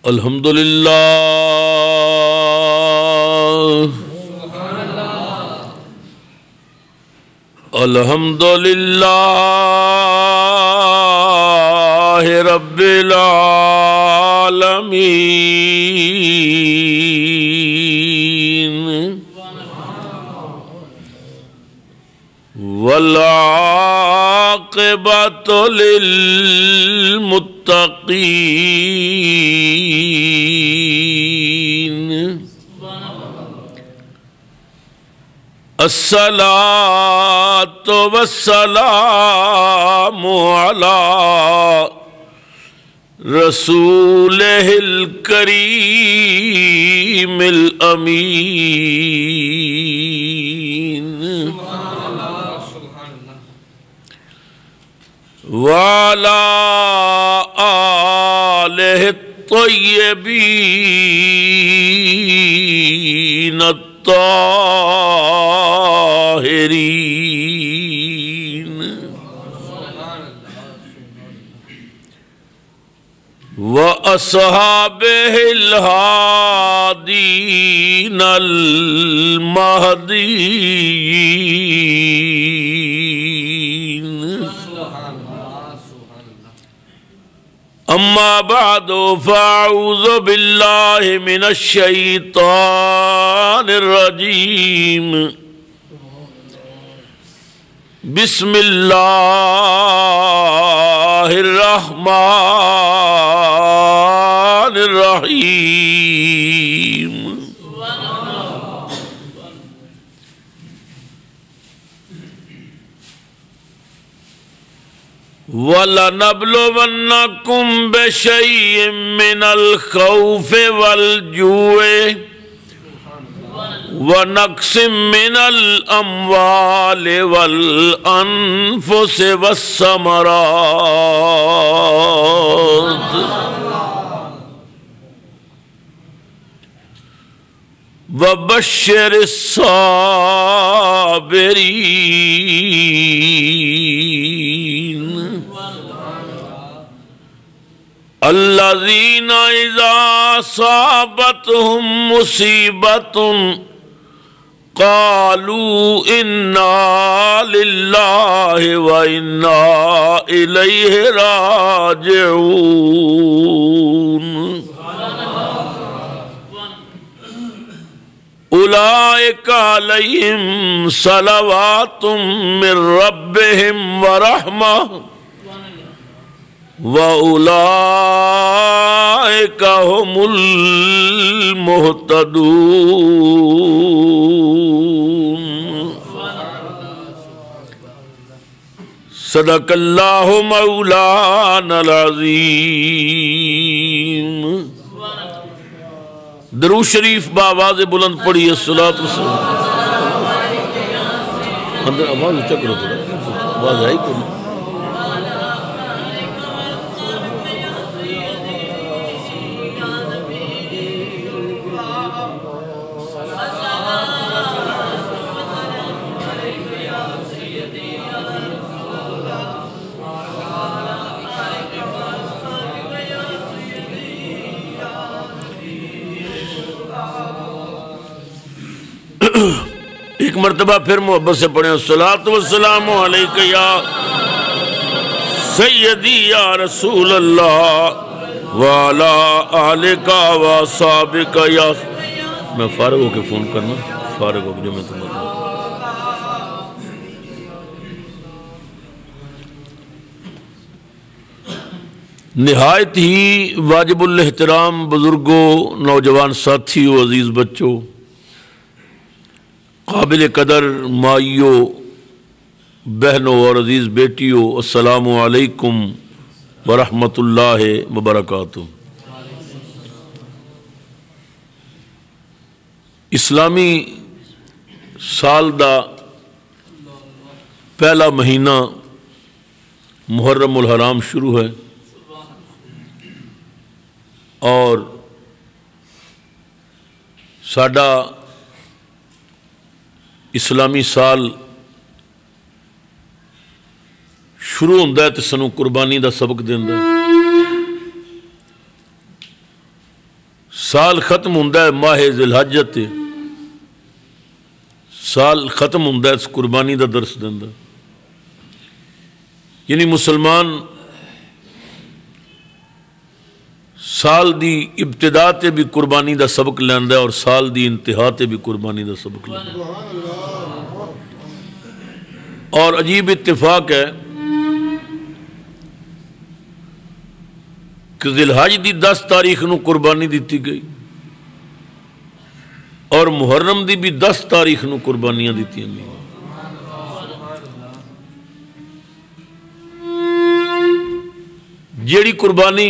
الحمدللہ الحمدللہ رب العالمین والعاقبۃ للمتقین الصلاۃ والسلام علی رسولہ الکریم الامین وعلی آلہ الطیبین الطاہرین وأصحابہ الہادین المہدیین اما بعد فاعوذ باللہ من الشیطان الرجیم بسم اللہ الرحمن الرحیم وَلَنَبْلُوَنَّكُمْ بِشَيْءٍ مِّنَ الْخَوْفِ وَالْجُوعِ وَنَقْصٍ مِّنَ الْأَمْوَالِ وَالْأَنفُسِ وَالثَّمَرَاتِ وَبَشِّرِ الصَّابِرِينَ الذين إذا أصابتهم مصيبة قالوا إنا لله وإنا إليه راجعون أولئك عليهم صلوات من ربهم ورحمة وَأُولَئِكَ هُمُ الْمُهْتَدُونَ صدق اللہ مولانا العظیم۔ درود شریف بآواز بلند پڑھیے الصلاۃ والسلام۔ اندر آواز اچھا کرو تھوڑا، آواز آئی کو نہیں؟ ایک مرتبہ پھر محبت سے پڑھیں الصلاۃ والسلام علیک یا سیدی یا رسول اللہ وعلا آلک واصحابک یا۔ میں فارغ ہو کے فون کرنا، فارغ ہو کے جو میں تمہیں نہایت ہی واجب الاحترام بزرگوں، نوجوان ساتھیوں، عزیز بچوں، قابل قدر مائیوں، بہنوں اور عزیز بیٹیوں، السلام علیکم ورحمۃ اللہ وبرکاتہ۔ اسلامی سال دا پہلا مہینہ محرم الحرام شروع ہے اور ساڈا اسلامی سال شروع ہوتا ہے تو سانوں قربانی دا سبق دیندا ہے۔ سال ختم ہوندہ ہے ماہ ذی الحجہ تے، سال ختم ہوندہ ہے اس قربانی دا درس دیندہ، یعنی مسلمان سال دی ابتدا تے بھی قربانی دا سبق لیندہ ہے اور سال دی انتہا تے بھی قربانی دا سبق لیندہ ہے۔ اور عجیب اتفاق ہے کہ ذی الحج دی 10 تاریخ نو قربانی دیتی گئی اور محرم دی بھی 10 تاریخ نو قربانیاں دیتی گئی۔ جیڑی قربانی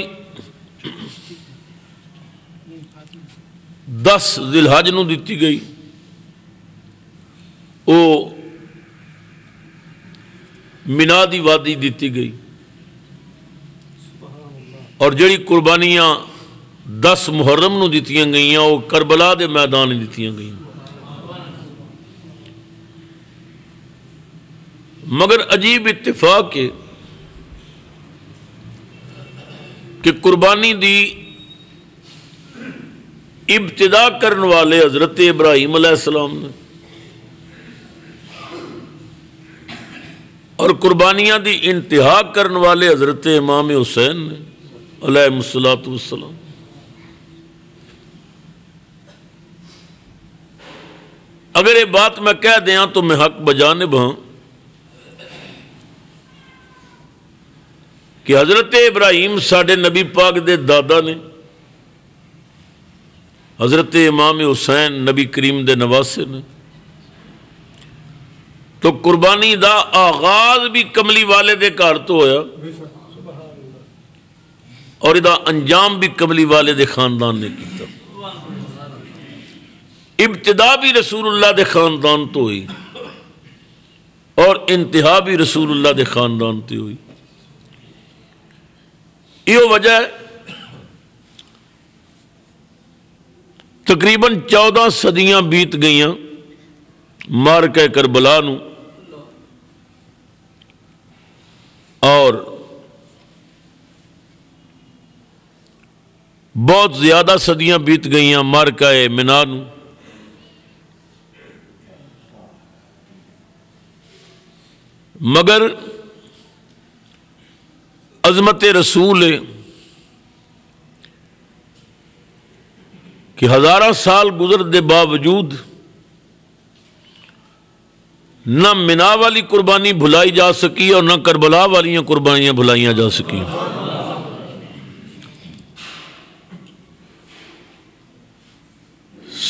10 ذی الحج نو دیتی گئی وہ مینا دی وادی دیتی گئی، اور جڑی قربانیاں 10 محرم نو دیتیاں گئیاں وہ کربلا دے میدان دیتیاں گئیاں۔ مگر عجیب اتفاق ہے کہ قربانی دی ابتدا کرنے والے حضرت ابراہیم علیہ السلام نے اور قربانیاں دی انتہا کرنے والے حضرت امام حسین نے علیہ الصلوۃ والسلام۔ اگر یہ بات میں کہہ دیاں تو میں حق بجانب ہاں کہ حضرت ابراہیم ساڈے نبی پاک دے دادا نے، حضرت امام حسین نبی کریم دے نواسے نے، تو قربانی دا آغاز بھی کملی والے دے گھر تو ہویا اور ادا انجام بھی کملی والے دے خاندان نے کیتا۔ ابتدا بھی رسول اللہ دے خاندان تو ہوئی اور انتہا بھی رسول اللہ دے خاندان تے ہوئی۔ یہ وجہ ہے تقریباً 14 صدیاں بیت گئیاں معرکہ کربلا نو، اور بہت زیادہ صدیاں بیت گئیاں معرکہ مینا نو، مگر عظمت رسول ہے کہ ہزارہ سال گزر دے باوجود نہ مینا والی قربانی بھلائی جا سکی اور نہ کربلا والیاں قربانیاں بھلائیاں جا سکی۔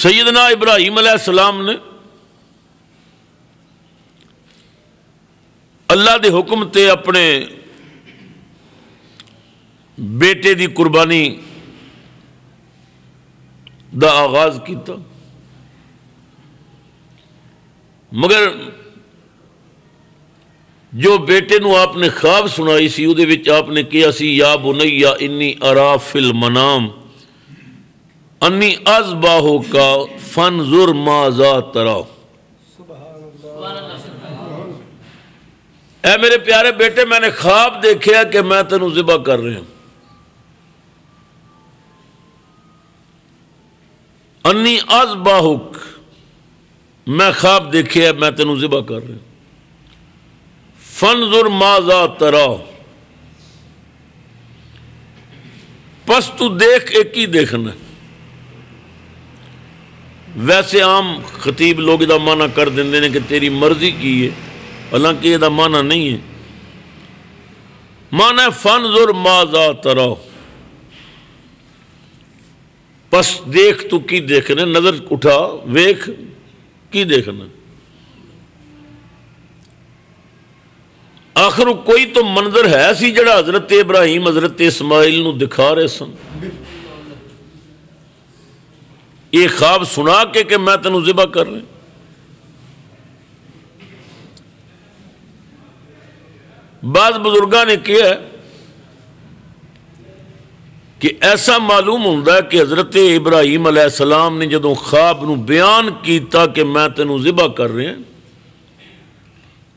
سیدنا ابراہیم علیہ السلام نے اللہ دے حکم تے اپنے بیٹے دی قربانی دا آغاز کیتا، مگر جو بیٹے نو آپ نے خواب سنائی سی اودے وچ آپ نے کیا سی یا بنیا انی ارا فی المنام انی اذبحک فانظر ماذا تری۔ اے میرے پیارے بیٹے، میں نے خواب دیکھا کہ میں تینوں ذبح کر رہا ہوں۔ انی اذبحک، میں خواب دیکھا میں تینوں ذبح کر رہا ہوں۔ فانظر ماذا تری، پس تو دیکھ، ایک ہی دیکھنا۔ ویسے عام خطیب لوگ دا معنی کر دیندے نے کہ تیری مرضی کی ہے، حالانکہ یہ دا معنی نہیں ہے۔ معنی ہے فانظر ماذا تری، پس دیکھ تو کی دیکھنا، نظر اٹھا ویکھ کی دیکھنا۔ آخر کوئی تو منظر ہے سی جڑا حضرت ابراہیم حضرت اسماعیل نو دکھا رہے سن۔ یہ خواب سنا کے کہ میں تینوں ذبح کر رہا۔ بعض بزرگاں نے کیا ہے کہ ایسا معلوم ہوتا ہے کہ حضرت ابراہیم علیہ السلام نے جدوں خواب نو بیان کیتا کہ میں تینوں ذبح کر رہے ہیں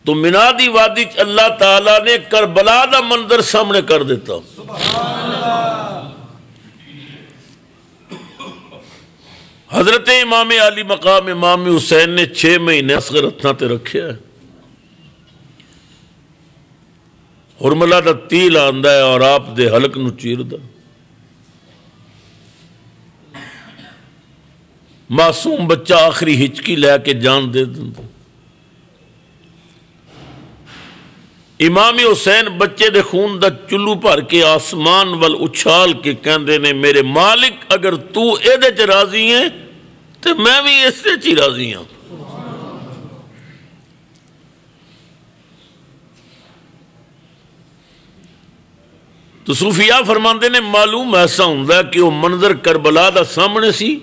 تو مینا دی وادی اللہ تعالیٰ نے کربلا دا منظر سامنے کر دیتا۔ حضرت امام علی مقام امام حسین نے 6 مہینے اصغر ہتھاں تے رکھیا ہے. حرملہ دا تیل آندا ہے اور آپ دے حلق نو چیردا. معصوم بچہ آخری ہچکی لے کے جان دے دیندا. امام حسین بچے دے خون دا چلو بھر کے آسمان وال اچھال کے کہندے نے میرے مالک اگر تو اے دے چ راضی ہے تو میں بھی اس دے چ راضی ہوں. تو صوفیاء فرماندے نے معلوم ایسا ہوندا ہے کہ وہ منظر کربلا دا سامنے سی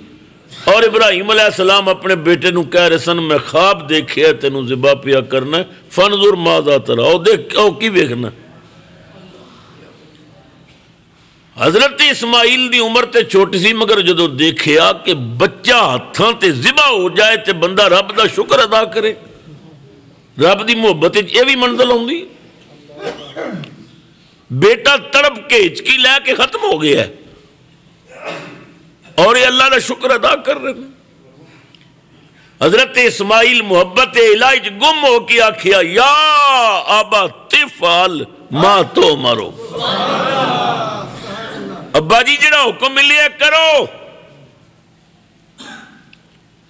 اور ابراہیم علیہ السلام اپنے بیٹے نو کہہ رہے سن میں خواب دیکھے تینوں ذبح پیا کرنا فانظر ماذا ترى او دیکھ او کی ویکھنا. حضرت اسماعیل دی عمر تے چھوٹی سی مگر جدو دیکھیا کہ بچہ ہتھاں تے ذبح ہو جائے تے بندہ رب دا شکر ادا کرے. رب دی محبت یہ بھی منزل ہوندی. بیٹا تڑپ کے ہچکی لے کے ختم ہو گیا ہے اور یہ اللہ کا شکر ادا کر رہے ہیں. حضرت اسماعیل محبت الہی گم ہو کے آکھیا یا ابا تفعل ما تو مرو. ابا جی جڑا حکم ملیا کرو.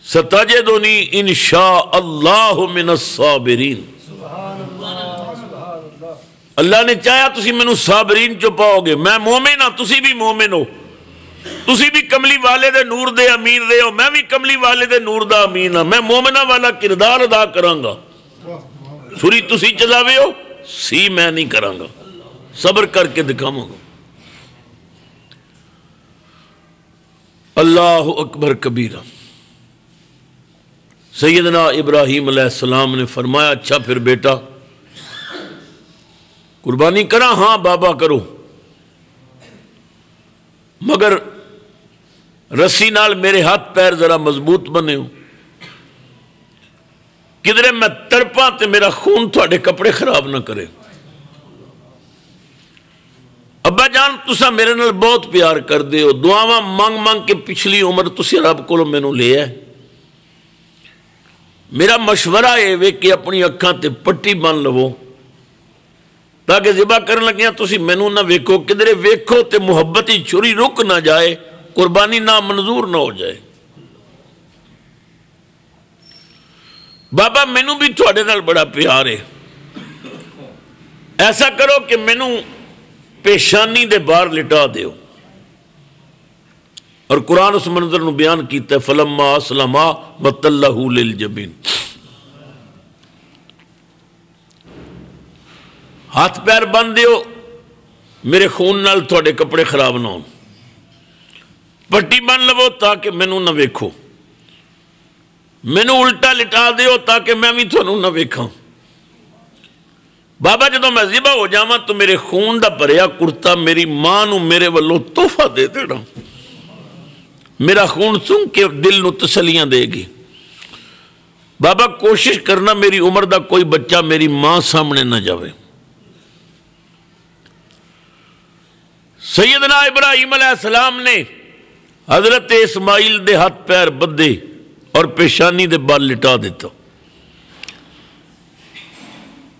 ستجدنی انشاء اللہ من الصابرین. اللہ نے چاہیا تسی میں صابرین چو پاؤ گے. میں مومن ہاں تسی بھی مومن ہو. تسی بھی کملی والے دے نور دے امین دے ہو میں بھی کملی والے دے نور دا امین ہاں. میں مومنہ والا کردار ادا کرانگا. چھری تسی چلاوے ہو سی میں نہیں کرانگا. صبر کر کے دکھاؤں گا. اللہ اکبر کبیرہ. سیدنا ابراہیم علیہ السلام نے فرمایا اچھا پھر بیٹا قربانی کرا. ہاں بابا کرو مگر رسی نال میرے ہاتھ پیر ذرا مضبوط بنے ہو. کدھرے میں تڑپاں تے میرا خون تھوڑے کپڑے خراب نہ کرے. ابا جان تسا میرے نال بہت پیار کر دے ہو. دعاواں مانگ مانگ کے پچھلی عمر تسی رب کو مینوں لے ہے. میرا مشورہ یہ وے کہ اپنی اکھاں تے پٹی بن لو تاکہ ذبح کرن لگیاں تسی مینوں نہ ویکھو. کدھرے ویکھو تے محبتی چھری رک نہ جائے قربانی نہ منظور نہ ہو جائے. بابا مینوں بھی تھوڑے نال بڑا پیار ہے. ایسا کرو کہ مینوں پیشانی دے باہر لٹا دیو. اور قرآن اس منظر نو بیان کیتا ہے فلما اسلما وتلہ للجبین. ہاتھ پیر بن دیو میرے خون نال تھوڑے کپڑے خراب نہ ہون. پٹی بن لو تاکہ مینوں نہ ویکھو. مینوں الٹا لٹا دیو تاکہ میں بھی تھانوں نہ ویکھاں. بابا جدوں میں ذبح ہو جاواں تو میرے خون دا بھریا کرتا میری ماں نو میرے والوں تحفہ دے دینا. میرا خون سن کے دل نو تسلیاں دے گی. بابا کوشش کرنا میری عمر دا کوئی بچہ میری ماں سامنے نہ جاوے. سیدنا ابراہیم علیہ السلام نے حضرت اسماعیل دے ہاتھ پیر بدے اور پیشانی دے بال لٹا دیتا.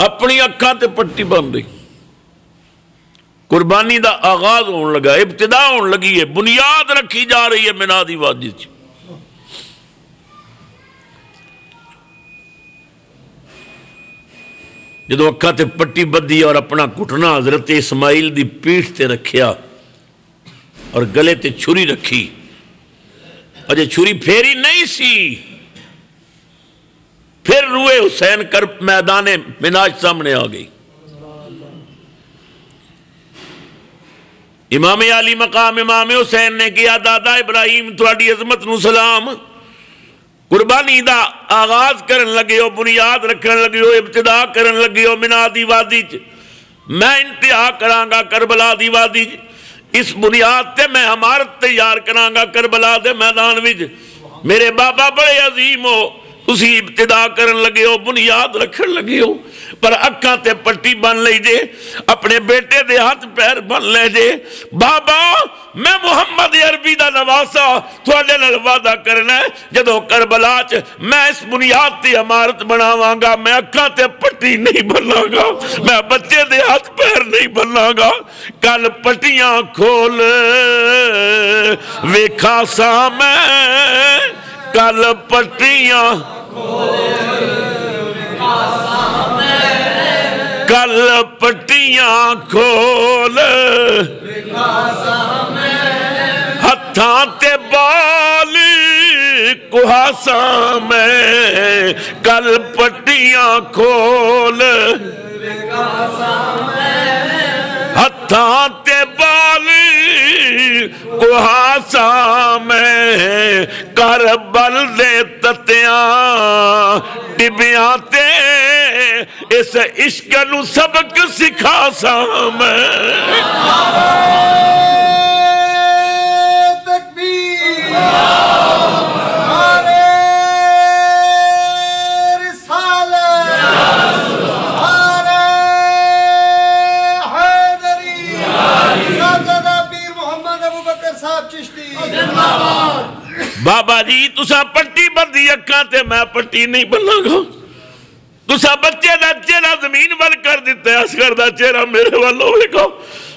اپنی اکھاں تے پٹی بن گئی. قربانی دا آغاز ہون لگا. ابتدا ہون لگی ہے. بنیاد رکھی جا رہی ہے مینا دی وادی چ. جدو اکھاں تے پٹی بدی اور اپنا گھٹنا حضرت اسماعیل دی پیٹھ تے رکھیا اور گلے تے چھری رکھی. اجے چھری پھیری نہیں سی. پھر روئے حسین کر میدان مناج سامنے آ گئی. امام علی مقام امام حسین نے کیا دادا ابراہیم تھوڑی عظمت نو سلام. قربانی دا آغاز کرن لگے ہو بنیاد رکھن لگے ہو ابتدا کرن لگے ہو مینا دی وادی چ. میں انتہا کرانگا کربلا دی وادی چ. اس بنیاد تے میں عمارت تیار کرانگا کربلا دے میدان وچ. میرے بابا بڑے عظیم ہو اسی ابتدا کرن لگے ہو، بنیاد رکھن لگے ہو، پر اکھاں تے پٹی بن لئی جے، اپنے بیٹے دے ہاتھ پیر بن لے جے۔ بابا میں محمد عربی دا نواسا تھوڑے نال وعدہ کرنا ہے، جدو کربلا چ میں اس بنیاد تی عمارت بناواں گا، میں اکھاں تے پٹی نہیں بناں گا، میں بچے دے ہاتھ پیر نہیں بناں گا۔ کل پٹیاں کھول ویکھا سا میں، کل پٹیاں کل پٹیاں کھول ہتھاں تے بال کوہاساں میں، کل پٹیاں کھول ہتھاں تے بال کوہاساں میں، کربل دے تتیاں ٹبیاں تے اس عشق نو سبق سکھا سا میں۔ تکبیر بابا جی تسا پٹی بندی اکھاں تے میں پٹی نہیں بناں گا، تسا بچے دا چہرہ زمین ول کر دیتے، اصغر دا چہرہ میرے والوں ویکھو،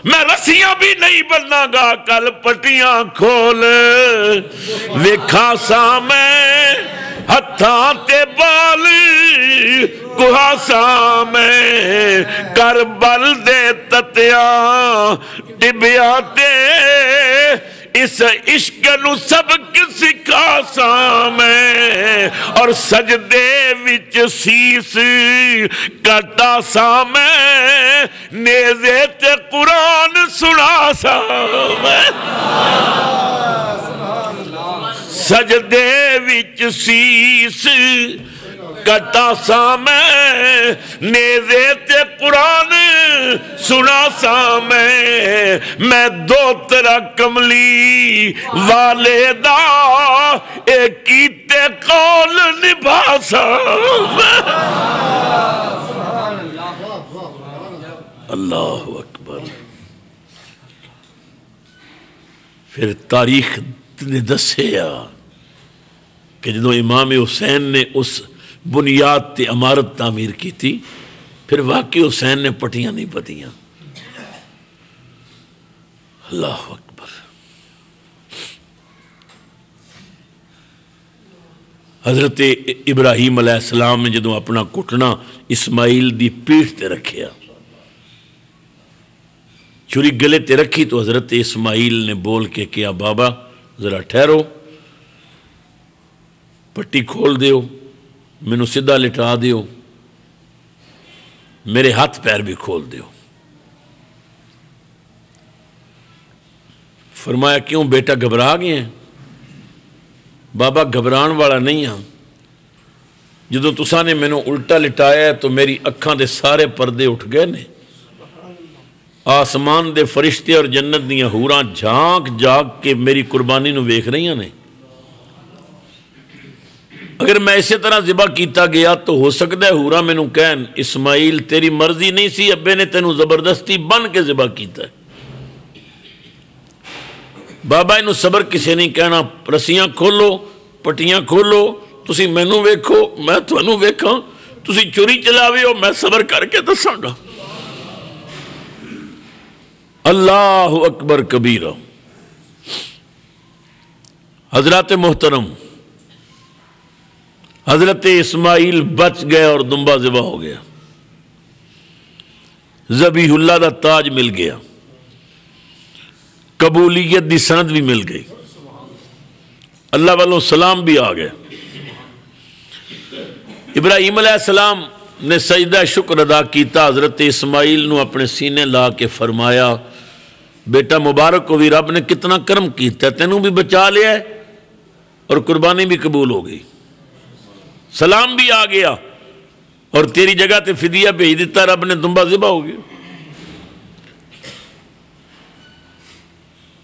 میں رسیاں بھی نہیں بناں گا، کل پٹیاں کھول ویکھا سا میں، ہتھاں تے بال کوہاساں میں، کربل دے تتیاں ٹبیاں تے اس عشق نو سبق سکھا سا میں، اور سجدے وچ سیس کٹا سا میں، نیزے تے قرآن سنا سا میں، سجدے وچ سیس کٹا سا میں، نیزے تے قرآن سنا سا میں دو ترا کملی والے دا ایک کیتے قول نبھا سا میں۔ اللہ اکبر۔ پھر تاریخ نے دسیا کہ جدو امام حسین نے اس بنیاد تے عمارت تعمیر کی تھی، پھر واقعی حسین نے پٹیاں نہیں پتیاں۔ اللہ اکبر۔ حضرت ابراہیم علیہ السلام نے جدو اپنا کٹنا اسماعیل دی پیٹھ تے رکھیا، چھری گلے تے رکھی تو حضرت اسماعیل نے بول کے کیا، بابا ذرا ٹھہرو، پٹی کھول دیو، مینو سیدھا لٹا دیو، میرے ہاتھ پیر بھی کھول دیو۔ فرمایا کیوں بیٹا گھبرا گئے ہیں؟ بابا گھبران والا نہیں ہاں، جدو تساں نے مینو الٹا لٹایا ہے تو میری اکھاں دے سارے پردے اٹھ گئے نے، آسمان دے فرشتے اور جنت دیاں حوراں جھانک جاگ کے میری قربانی نو ویکھ رہی نے۔ اگر میں اسی طرح ذبح کیتا گیا تو ہو سکتا ہے حورا مینوں کہن اسماعیل تیری مرضی نہیں سی، ابے نے تینوں زبردستی بن کے ذبح کیتا ہے۔ بابا انہوں صبر کسے نہیں کہنا، رسیاں کھولو، پٹیاں کھولو، تسی مینوں ویکھو میں تانوں ویکھاں، تسی چوری چلاوے ہو میں صبر کر کے دساں گا۔ اللہ اکبر کبیرہ۔ حضرات محترم، حضرت اسماعیل بچ گئے اور دمبا ذبح ہو گیا، ذبیح اللہ دا تاج مل گیا، قبولیت دی سند بھی مل گئی، اللہ والوں سلام بھی آ گئے۔ ابراہیم علیہ السلام نے سجدہ شکر ادا کیتا، حضرت اسماعیل نو اپنے سینے لا کے فرمایا، بیٹا مبارک ہو بھی، رب نے کتنا کرم کیتا ہے، تینوں بھی بچا لیا ہے اور قربانی بھی قبول ہو گئی، سلام بھی آ گیا، اور تیری جگہ تے فدیہ بھیج دیتا، رب نے دمبا ذبح ہو گیا۔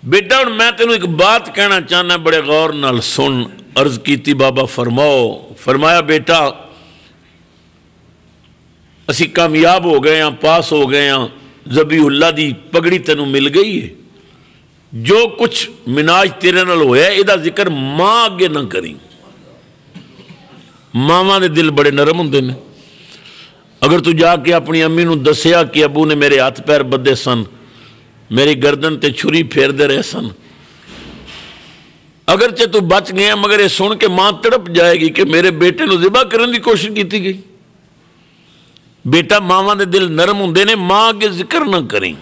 بیٹا اور میں تینوں ایک بات کہنا چاہنا، بڑے غور نال سن، عرض کیتی بابا فرماؤ. فرمایا بیٹا اسی کامیاب ہو گئے ہیں، پاس ہو گئے ہیں، ذبیح اللہ دی پگڑی تینوں مل گئی ہے، جو کچھ مناج تیرے نال ہویا ہے یہ ذکر ماں اگے نہ کریں. ماواں دے دل بڑے نرم ہوندے نے. اگر تو جا کے اپنی امی نو دسیا کہ ابو نے میرے ہاتھ پیر بدے سن، میری گردن تے چھری پھیر دے رہے سن، اگرچہ تو بچ گیا مگر یہ سن کے ماں تڑپ جائے گی کہ میرے بیٹے نو ذبح کرنے کی کوشش کیتی گئی. بیٹا ماواں دے دل نرم ہوندے نے، ماں کے ذکر نہ کریں.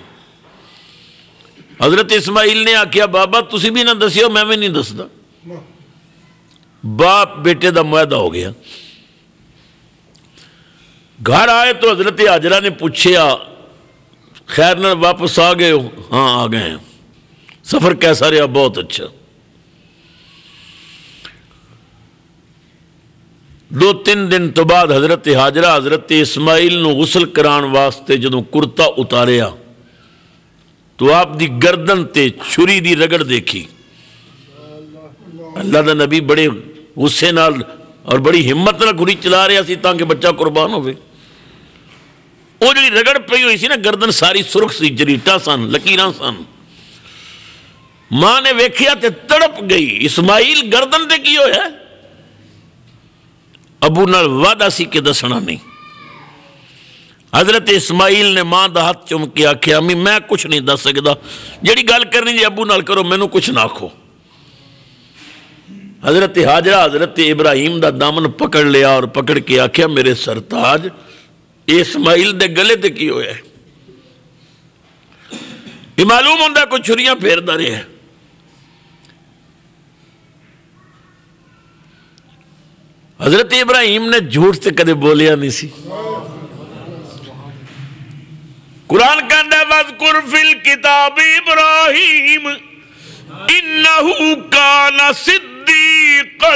حضرت اسماعیل نے آکھیا بابا تسی بھی نہ دسیو میں بھی نہیں دسدا. باپ بیٹے دا معاہدہ ہو گیا. گھر آئے تو حضرت حاجرہ نے پوچھیا خیر نہ واپس آ گئے ہو؟ ہاں آ گئے ہیں. سفر کیسا رہا؟ بہت اچھا. 2-3 دن تو بعد حضرت حاجرہ حضرت اسماعیل نو غسل کران واسطے جدوں کرتا اتاریا تو آپ دی گردن تے چھری دی رگڑ دیکھی. اللہ دا نبی بڑے غصے نال اور بڑی ہمت نال گھڑی چلا رہا سی تاکہ بچہ قربان ہوئے. وہ جڑی رگڑ پئی ہوئی سی نا گردن ساری سرخ سی، جریٹا سن، لکیراں سن. ماں نے ویکھیا تے تڑپ گئی. اسماعیل گردن تے کی ہویا؟ ابو نال وعدہ سی کہ دسنا نہیں. حضرت اسماعیل نے ماں دا ہاتھ چوم کے آکھیا امی میں کچھ نہیں دس سکدا، جڑی گل کرنی جی ابو نال کرو، مینوں کچھ نہ آکھو. حضرت حاجرہ حضرت ابراہیم دا دامن پکڑ لیا اور پکڑ کے آکھیا میرے سرتاج اسماعیل دے گلے تے کی ہویا ہے؟ یہ معلوم ہوندا کوئی چھریاں پھیردا رہیا ہے. حضرت ابراہیم نے جھوٹ سے کدے بولیا نہیں سی. قرآن کہندا ہے وَاذْكُرْ فِي الْكِتَابِ إِبْرَاهِيمَ إِنَّهُ كَانَ صِدِّيقًا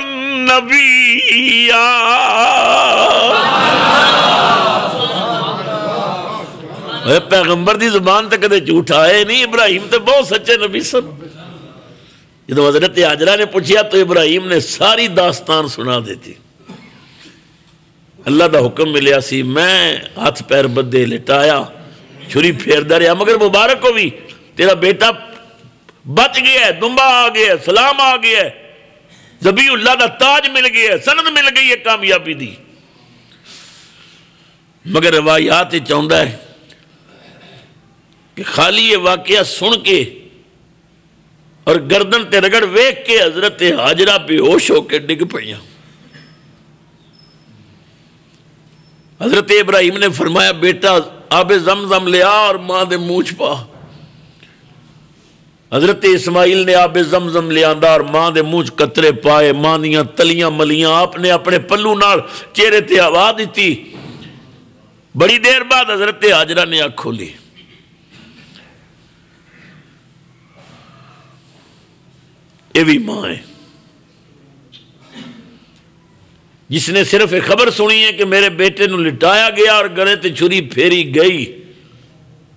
نَبِيًّا. پیغمبر دی زبان تے کدے جھوٹ آئے نہیں. ابراہیم تے بہت سچے نبی سن. جب حضرت حاجرہ نے پوچھیا تو ابراہیم نے ساری داستان سنا دیتی. اللہ دا حکم ملیا سی، میں ہاتھ پیر بدے لٹایا، چھری پھیردا رہا، مگر مبارک ہو بھی تیرا بیٹا بچ گیا ہے، دمبا آ گیا ہے، سلام آ گیا ہے، ذبیح اللہ دا تاج مل گیا ہے، سند مل گئی ہے کامیابی دی. مگر روایات چاہتا ہے کہ خالی یہ واقعہ سن کے اور گردن تے رگڑ ویکھ کے حضرت حاجرہ بے ہوش ہو کے ڈگ پڑیاں. حضرت ابراہیم نے فرمایا بیٹا آب زمزم لیا اور ماں دے منہ چ پا. حضرت اسماعیل نے آب زمزم لیا اور ماں دے منہ چ قطرے پائے، ماں دیاں تلیاں ملیاں آپ نے اپنے پلو نال چہرے تے ہوا دیتی. بڑی دیر بعد حضرت حاجرہ نے آنکھ کھولی. یہ بھی ماں ہے جس نے صرف ایک خبر سنی ہے کہ میرے بیٹے نو لٹایا گیا اور گلے تے چھری پھیری گئی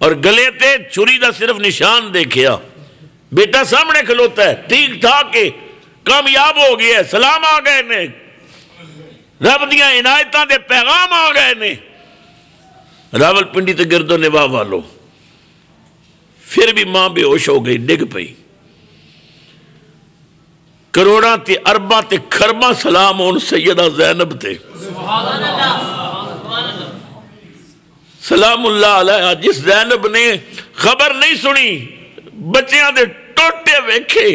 اور گلے تے چھری دا صرف نشان دیکھیا. بیٹا سامنے کھلوتا ہے، ٹھیک ٹھاک کے کامیاب ہو گیا ہے، سلام آ گئے نے، رب دیاں عنایتاں دے پیغام آ گئے نے. راول پنڈی تے گردو نواح والو پھر بھی ماں بے ہوش ہو گئی، ڈگ پئی. کروڑاں تے ارباں تے کھرباں سلام ان سیدہ زینب تے سلام اللہ علیہ، جس زینب نے خبر نہیں سنی، بچیاں دے ٹوٹے ویکھے،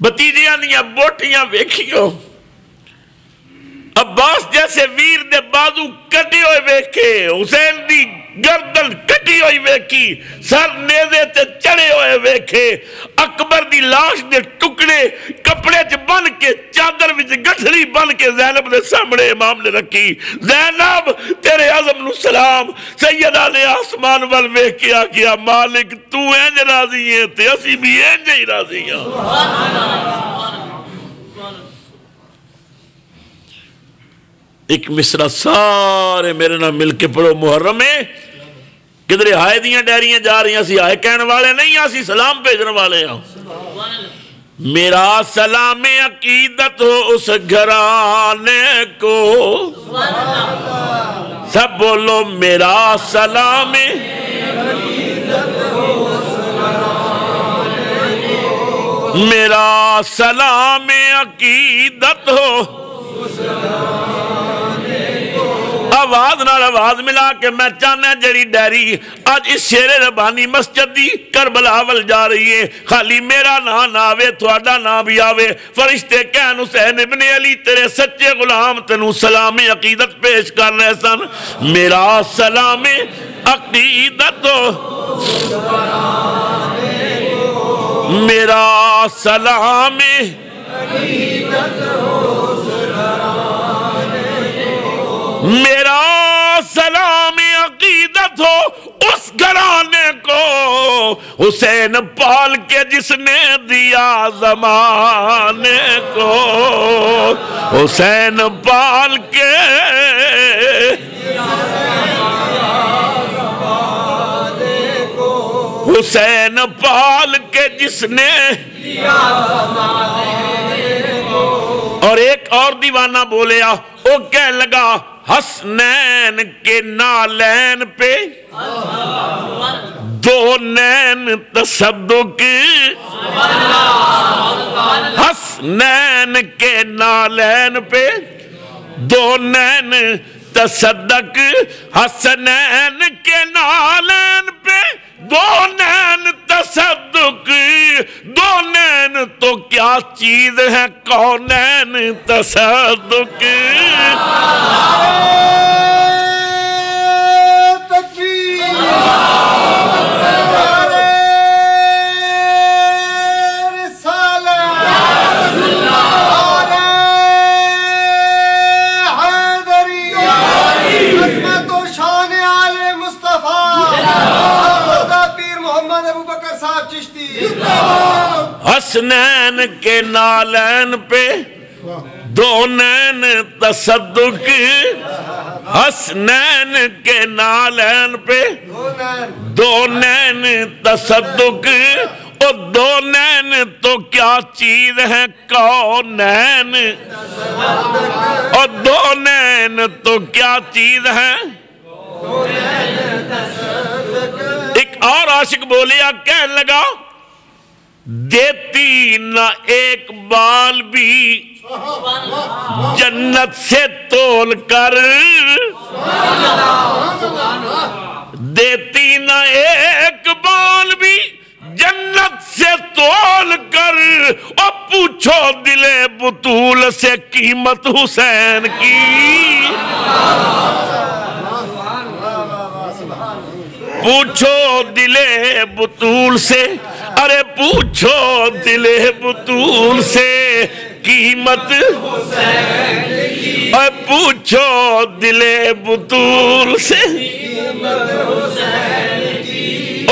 بتیجیاں دیاں بوٹیاں ویکھیوں، عباس جیسے ویر دے بازو کٹی ہوئے ویکھے، حسین دی گردن کٹی ہوئی ویکھی، سر نیزے تے چڑھے ہوئے ویکھے، اکبر دی لاش دے ٹکڑے کپڑے چ بن کے چادر وچ گٹھڑی بن کے زینب دے سامنے امام نے رکھی. زینب تیرے عظم نو سلام. سیدہ نے آسمان وال ویکھ کے آکھیا مالک تو انج راضی ہے تے اسی بھی انج ہی راضی ہاں. ایک مصرع سارے میرے نال مل کے پڑھو. محرم ہے کدھر ہائے دیاں ڈیریاں جا رہی ہیں، اسی ہائے کہنے والے نہیں، اسی سلام بھیجنے والے ہیں. میرا سلام عقیدت ہو اس گھرانے کو، سب بولو میرا سلام، میرا سلام عقیدت ہو، آواز نال آواز ملا کے میں چاہنا جڑی ڈیری آج اس شیر ربانی مسجد دی کربلا ول جا رہی ہے، خالی میرا نام نہ آوے، تھوڑا نام بھی آوے، فرشتے کہن حسین ابن علی تیرے سچے غلام تینوں سلام عقیدت پیش کر رہے سن، میرا سلام عقیدت ہو، میرا سلام میرا سلام عقیدت ہو اس گھرانے کو، حسین پال کے جس نے دیا زمانے کو، حسین پال کے حسین پال کے جس نے، اور ایک اور دیوانہ بولیا، وہ کہہ لگا حسنین کے نالین پہ دو نین تصدق، حسنین کے نالین پہ دو نین تصدق، حسنین کے نالین پہ دو نین تصدق، دو نین تو کیا چیز ہے کونین تصدق، حسنین کے نالین پہ دو نین تصدق، حسنین کے نالین پہ دو نین تصدق، اور دو نین تو کیا چیز ہے کونین، اور دو نین تو کیا چیز ہے، ایک اور عاشق بولیا کہنے لگا دیتی نہ ایک بال بھی جنت سے تول کر، دیتی نہ ایک بال بھی جنت سے تول کر، اور پوچھو دل بطول سے قیمت حسین کی، پوچھو دل بطول سے، ارے پوچھو دل بطول سے قیمت حسین، اور پوچھو دل بطول سے،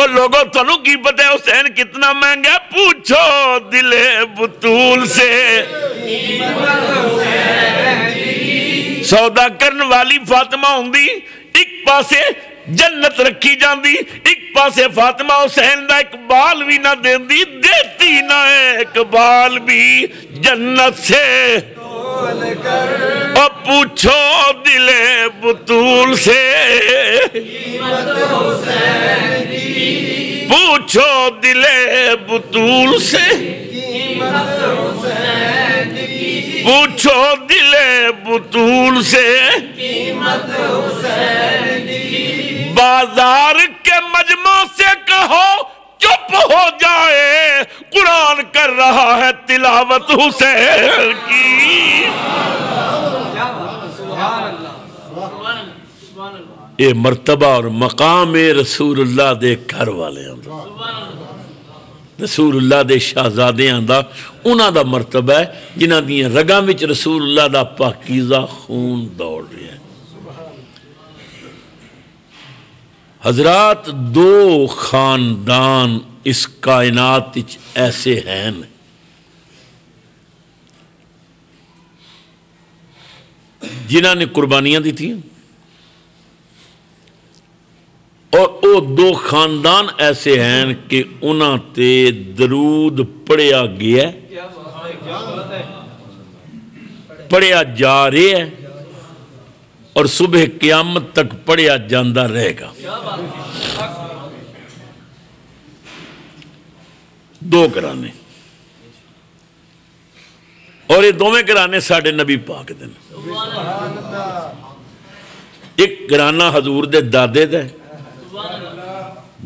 اور لوگوں تنوں کی پتہ ہے حسین کتنا مہنگا، پوچھو دل بطول سے، سودا کرن والی فاطمہ ہوندی، ایک پاسے جنت رکھی جاندی، ایک پاسے فاطمہ حسین دا ایک بال بھی نہ دیندی، دیتی نہ ایک بال بھی جنت سے، اور پوچھو دل بطول سے، پوچھو دل بطول سے، پوچھو دل بطول سے، بازار کے مجمع سے کہو چپ ہو جائے، قرآن کر رہا ہے تلاوت حسین کی، یہ مرتبہ اور مقام رسول اللہ دے گھر والے آندا، رسول اللہ دے شہزادے آندا، انہاں دا مرتبہ ہے جنہاں دیاں رگاں وچ رسول اللہ دا پاکیزہ خون دوڑ رہا ہے۔ حضرات دو خاندان اس کائنات ایسے ہیں جنہاں نے قربانیاں دی تھی، اور وہ دو خاندان ایسے ہیں کہ انہاں تے درود پڑھیا گیا پڑھیا جا رہے ہیں اور صبح قیامت تک پڑھیا جاندہ رہے گا. دو گھرانے اور یہ دونوں گھرانے ساڈے نبی پاک دے. ایک گھرانہ حضور دے دادے دا ہے،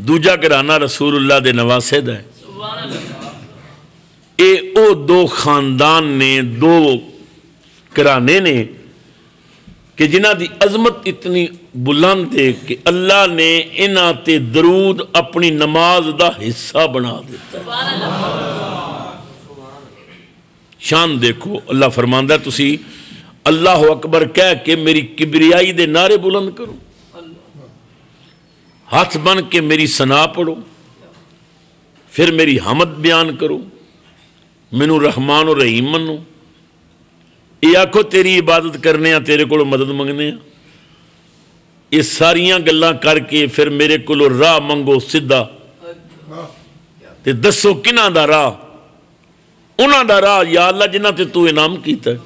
دوجا گھرانہ رسول اللہ دے نواسے دا ہے. اے او دو خاندان نے، دو گھرانے نے کہ جنہ دی عظمت اتنی بلند ہے کہ اللہ نے انہاں تے درود اپنی نماز دا حصہ بنا دیتا ہے. شان دیکھو، اللہ فرماندہ ہے تسی اللہ اکبر کہہ کے میری کبریائی دے نعرے بلند کرو، ہاتھ بن کے میری ثنا پڑھو، پھر میری حمد بیان کرو، مینوں رحمان و رحیم منو، یہ آکھو تیری عبادت کرنے ہیں، تیرے کو مدد منگنے ہیں. یہ ساریاں گلاں کر کے پھر میرے کو راہ منگو سدھا، تے دسو کنہ دا راہ؟ انہاں دا راہ یا اللہ جنہ تے تو انعام کیتا ہے.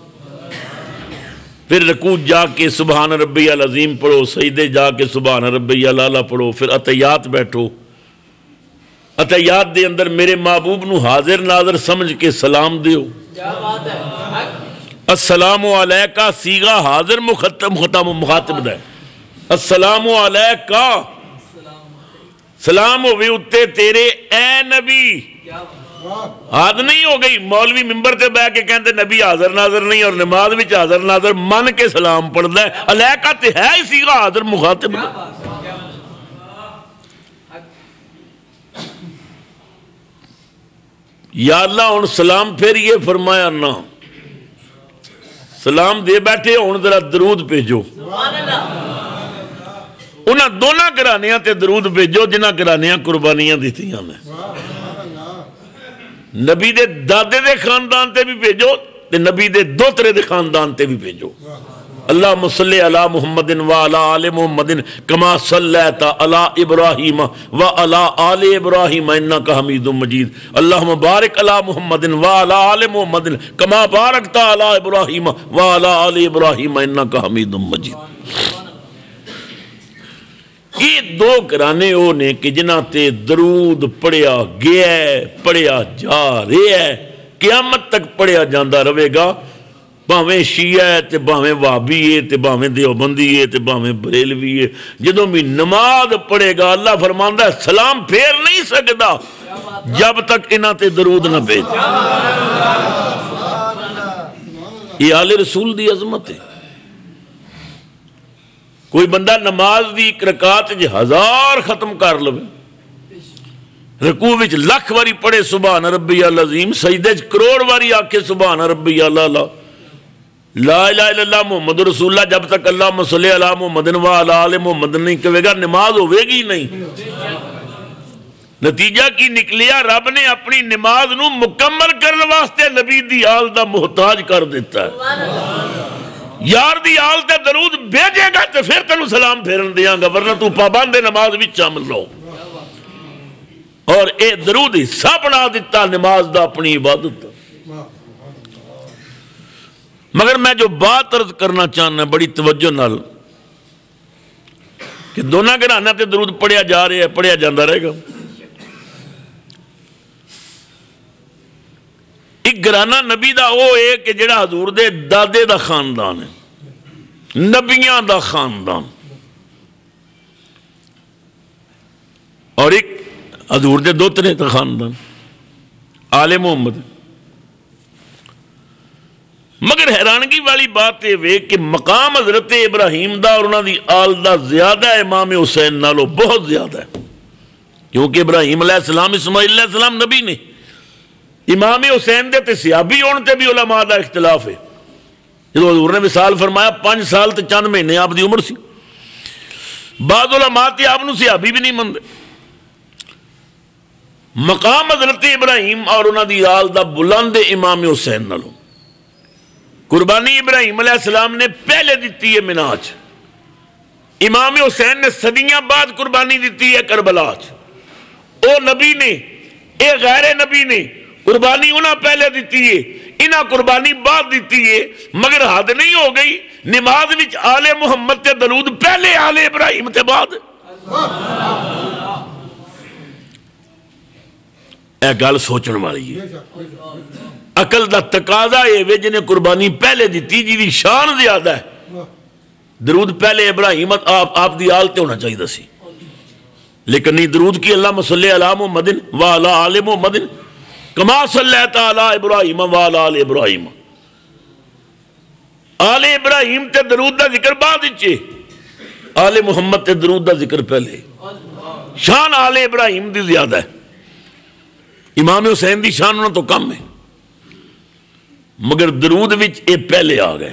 پھر رکوع جا کے سبحان ربی العظیم پڑھو، سجدے جا کے سبحان ربی الاعلیٰ پڑھو، پھر عطیات بیٹھو. عطیات دے اندر میرے محبوب نو حاضر ناظر سمجھ کے سلام دیو. السلام علیکہ سیغہ حاضر مخاطب دے. السلام علیکہ سلام ہوئے اتے تیرے اے نبی. حد نہیں ہو گئی مولوی ممبر تے بیٹھ کے کہتے نبی حاضر ناظر نہیں اور نماز وچ حاضر ناظر من کے سلام پڑھدا ہے. علیکہ تے ہے ہی سیغہ حاضر مخاطب دے. یا اللہ ہن سلام پھر یہ فرمایا نہ سلام دے بیٹھے ہن ذرا درود بھیجو. انہاں دونوں گھرانیاں تے درود بھیجو جنہاں گھرانیاں قربانیاں دتیاں نے. نبی دے دادے دے خاندان تے بھی بھیجو تے نبی دے دوترے دے خاندان تے بھی بھیجو. اللہم صلی علی محمد وعلی آل محمد کما صلیت علی ابراہیم وعلی آل ابراہیم انک حمید مجید. اللہم بارک علی محمد وعلی آل محمد کما بارکت علی ابراہیم وعلی آل ابراہیم انک حمید مجید. یہ دو گھرانے وہ نے کہ جنہ تے درود پڑھیا گیا ہے، پڑھیا جا رہے ہے، قیامت تک پڑھیا جاندہ رہے گا. باویں شیعہ ہے تے باویں وہابی ہے تے باویں دیوبندی ہے تے باویں بریلوی ہے، جدوں بھی نماز پڑھے گا اللہ فرماندا ہے سلام پھیر نہیں سکدا جب تک انہاں تے درود نہ بھیج. یہ آل رسول دی عظمت ہے. کوئی بندہ نماز دی ایک رکعت 1000 ختم کر لوے، رکوع وچ لکھ واری پڑھے سبحان ربی العظیم، سجدے وچ کروڑ واری آکھے سبحان ربی الاعلیٰ، لا الہ الا اللہ محمد رسول اللہ، جب تک اللہم صلی علی محمد وعلی آل محمد نہیں کہے گا نماز ہوئے گی نہیں. نتیجہ کی نکلیا رب نے اپنی نماز نو مکمل کرنے واسطے نبی دی آل دا محتاج کر دیتا ہے. یار دی آل تے درود بھیجے گا تو پھر تینوں سلام پھیرن دیاں گا، ورنہ تو پابند نماز وچ شامل رہو. اور اے درود حصہ بنا دیتا نماز دا اپنی عبادت. مگر میں جو بات عرض کرنا چاہنا بڑی توجہ نال کہ دونوں گھرانہ تے درود پڑھیا جا رہے ہیں، پڑھیا جاندہ رہے گا. ایک گھرانہ نبی دا وہ ہے کہ جڑا حضور دے دادے دا خاندان ہے، نبیاں دا خاندان، اور ایک حضور دے دوترے دا خاندان آل محمد. مگر حیرانگی والی بات یہ کہ مقام حضرت ابراہیم دا اور انہاں دی آل دا زیادہ امام حسین نالو بہت زیادہ ہے، کیونکہ ابراہیم علیہ السلام اسماعیل علیہ السلام نبی نے. امام حسین دے تے صحابی ہون تے بھی علماء دا اختلاف ہے. جب حضور نے مثال فرمایا 5 سال تے چند مہینے آپ دی عمر سی، بعض علماء تے آپ نو صحابی بھی نہیں مندے. مقام حضرت ابراہیم اور انہاں دی آل دا بلند امام حسین نالو. قربانی ابراہیم علیہ السلام نے پہلے دیتی ہے مناج، امام حسین نے صدیاں بعد قربانی دیتی ہے کربلا او نبی نے اے غیر نبی نے قربانی انہاں پہلے دیتی ہے انہاں قربانی بعد دیتی ہے مگر حد نہیں ہو گئی نماز وچ آل محمد تے درود پہلے آل ابراہیم تے بعد اے گل سوچن والی ہے عقل دا تقاضا ہے جنہیں قربانی پہلے دیتی جی دی شان زیادہ ہے درود پہلے ابراہیم آپ دی آل تے ہونا چاہیے دا سی لیکن نہیں درود کی اللہم صلی علی محمد وعلی آل محمد کما صلیت علی ابراہیم وعلی آل ابراہیم آل ابراہیم تے درود دا ذکر بعد اچھے آل محمد تے درود دا ذکر پہلے شان آل ابراہیم دی زیادہ ہے امام حسین دی شان انہوں تو کم ہے مگر درود وچ اے پہلے آ گئے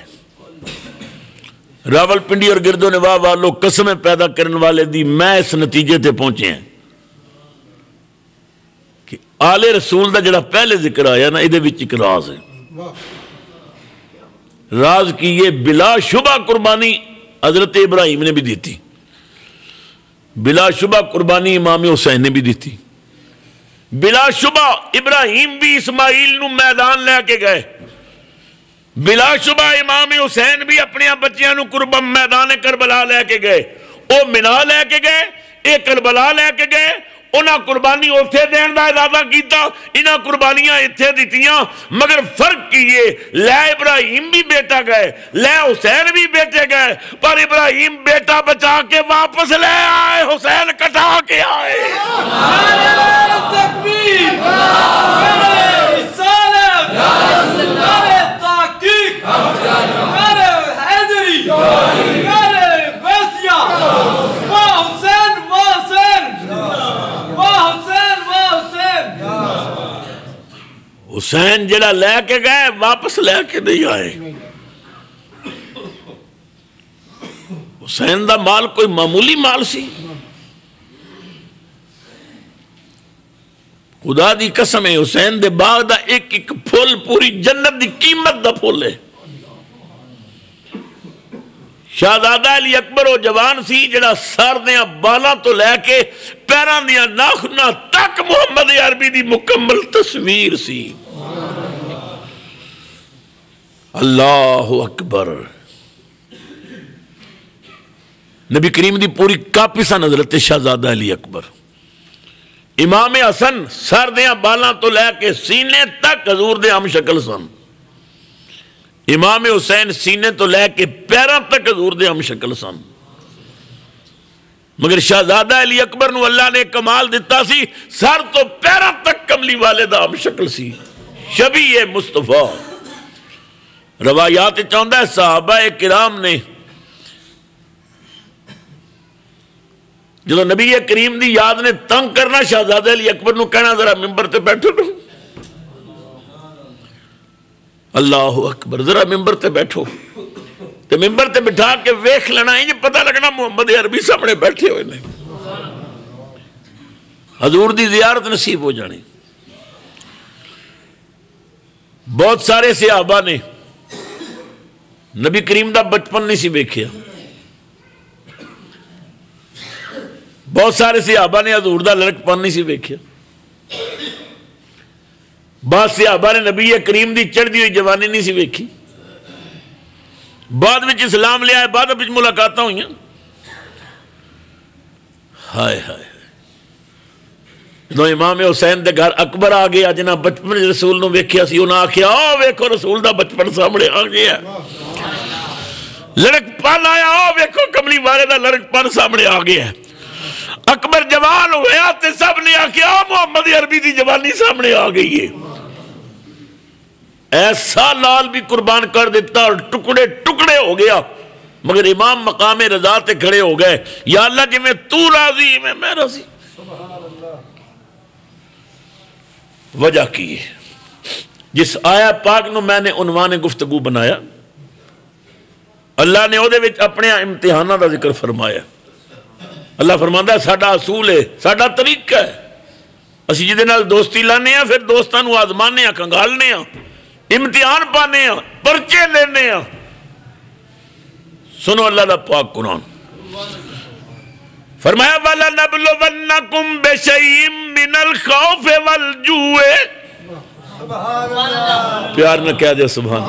راول پنڈی اور گردو نواح والوں قسمیں پیدا کرنے والے دی میں اس نتیجے تے پہنچے ہیں کہ آل رسول دا جڑا پہلے ذکر آیا نا ادھے وچ ایک راز ہے راز کی یہ بلا شبہ قربانی حضرت ابراہیم نے بھی دی تھی بلا شبہ قربانی امام حسین نے بھی دی تھی بلا شبہ ابراہیم بھی اسماعیل نو میدان لے کے گئے بلا شبہ امام حسین بھی اپنے بچیاں نو قربان میدان کربلا لے کے گئے او منا لے کے گئے اے کربلا لے کے گئے انہاں قربانی اوتھے دین دا ارادہ کیتا انہاں قربانیاں ایتھے دتیاں مگر فرق کیے لے ابراہیم بھی بیٹا گئے لے حسین بھی بیٹے گئے پر ابراہیم بیٹا بچا کے واپس لے آئے حسین کٹا کے آئے تکبیر نعرہ رسالت نعرہ تحقیق نعرہ حیدری نعرہ غوثیہ واہ حسین واہ حسین واہ حسین واہ حسین حسین جڑا لے کے گئے واپس لے کے نہیں آئے حسین دا مال کوئی معمولی مال سی خدا دی قسم ہے حسین دے باغ دا ایک ایک پھول پوری جنت دی قیمت دا پھول ہے شہزادہ علی اکبر وہ جوان سی جڑا سر دیاں بالاں تو لے کے پیراں دیاں ناخناں تک محمد عربی دی مکمل تصویر سی اللہ اکبر نبی کریم دی پوری کاپی سن حضرت شہزادہ علی اکبر امام حسن سر دیاں بالاں تو لے کے سینے تک حضور دے ہم شکل سن امام حسین سینے تو لے کے پیراں تک حضور دے ہم شکل سن مگر شہزادہ علی اکبر نو اللہ نے کمال دیتا سی سر تو پیراں تک کملی والے دا ہم شکل سی شبیہ مصطفیٰ روایات چاہندہ ہے صحابہ کرام نے جدو نبی کریم دی یاد نے تنگ کرنا شہزادہ علی اکبر نو کہنا ذرا ممبر تے بیٹھو نو اللہ اکبر ذرا ممبر تے بیٹھو تے ممبر تے بٹھا کے ویکھ لینا ہے یہ پتہ لگنا محمد عربی سامنے بیٹھے ہوئے نے حضور دی زیارت نصیب ہو جانی بہت سارے صحابہ نے نبی کریم دا بچپن نہیں سی ویکھیا بہت سارے صحابہ نے حضور دا لڑک پن نہیں سی ویکھیا بعض صحابہ نے نبی کریم دی چڑھدی ہوئی جوانی نہیں سی ویکھی بعد وچ اسلام لے آئے بعد وچ ملاقاتاں ہوئیں ہائے ہائے جدوں امام حسین دے گھر اکبر آ گیا جنہاں بچپن رسول نو ویکھیا سی انہاں آکھیا آؤ ویکھو رسول دا بچپن سامنے آ گیا لڑک پن آیا آؤ ویکھو کملی والے دا لڑک پن سامنے آ گیا اکبر جوان ہویا تے سب نے آکھیا محمد عربی دی جوانی سامنے آ گئی ہے ایسا لال بھی قربان کر دیتا اور ٹکڑے ٹکڑے ہو گیا مگر امام مقام رضا تے کھڑے ہو گئے یا اللہ جی میں تو راضی میں راضی وجہ کی ہے جس آیا پاک نو میں نے عنوان گفتگو بنایا اللہ نے او دے وچ اپنے امتحانہ دا ذکر فرمایا اللہ فرماندا ہے ساڈا اصول ہے ساڈا طریقہ ہے اسی جدے نال دوستی لانے ہیں پھر دوستاں نو آزمانے ہیں کنگالنے ہیں امتحان پانے ہیں پرچے لینے ہیں سنو اللہ دا پاک قرآن فرمایا وَلَنَبْلُوَنَّكُمْ بِشَيْءٍ مِّنَ الْخَوْفِ وَالْجُوعِ. پیار نہ کہہ دے سبحان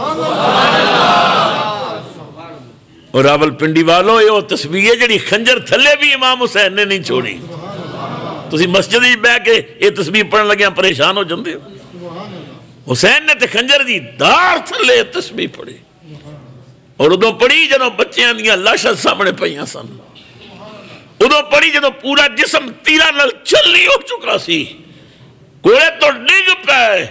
اور راول پنڈی والوں یہ تسبیح ہے جڑی خنجر تھلے بھی امام حسین نے نہیں چھوڑی. تسی مسجد ہی بہ کے یہ تسبیح پڑھن لگے پریشان ہو جاندے ہو. حسین نے تے خنجر دی دار تھلے تسبیح پڑھی اور ادو پڑھی جدوں بچیاں دیاں لاشاں سامنے پیاں سن. ادو پڑھی جدوں پورا جسم تیرا نال چلی ہو چکا سی کوڑے تو ڈگ پائے.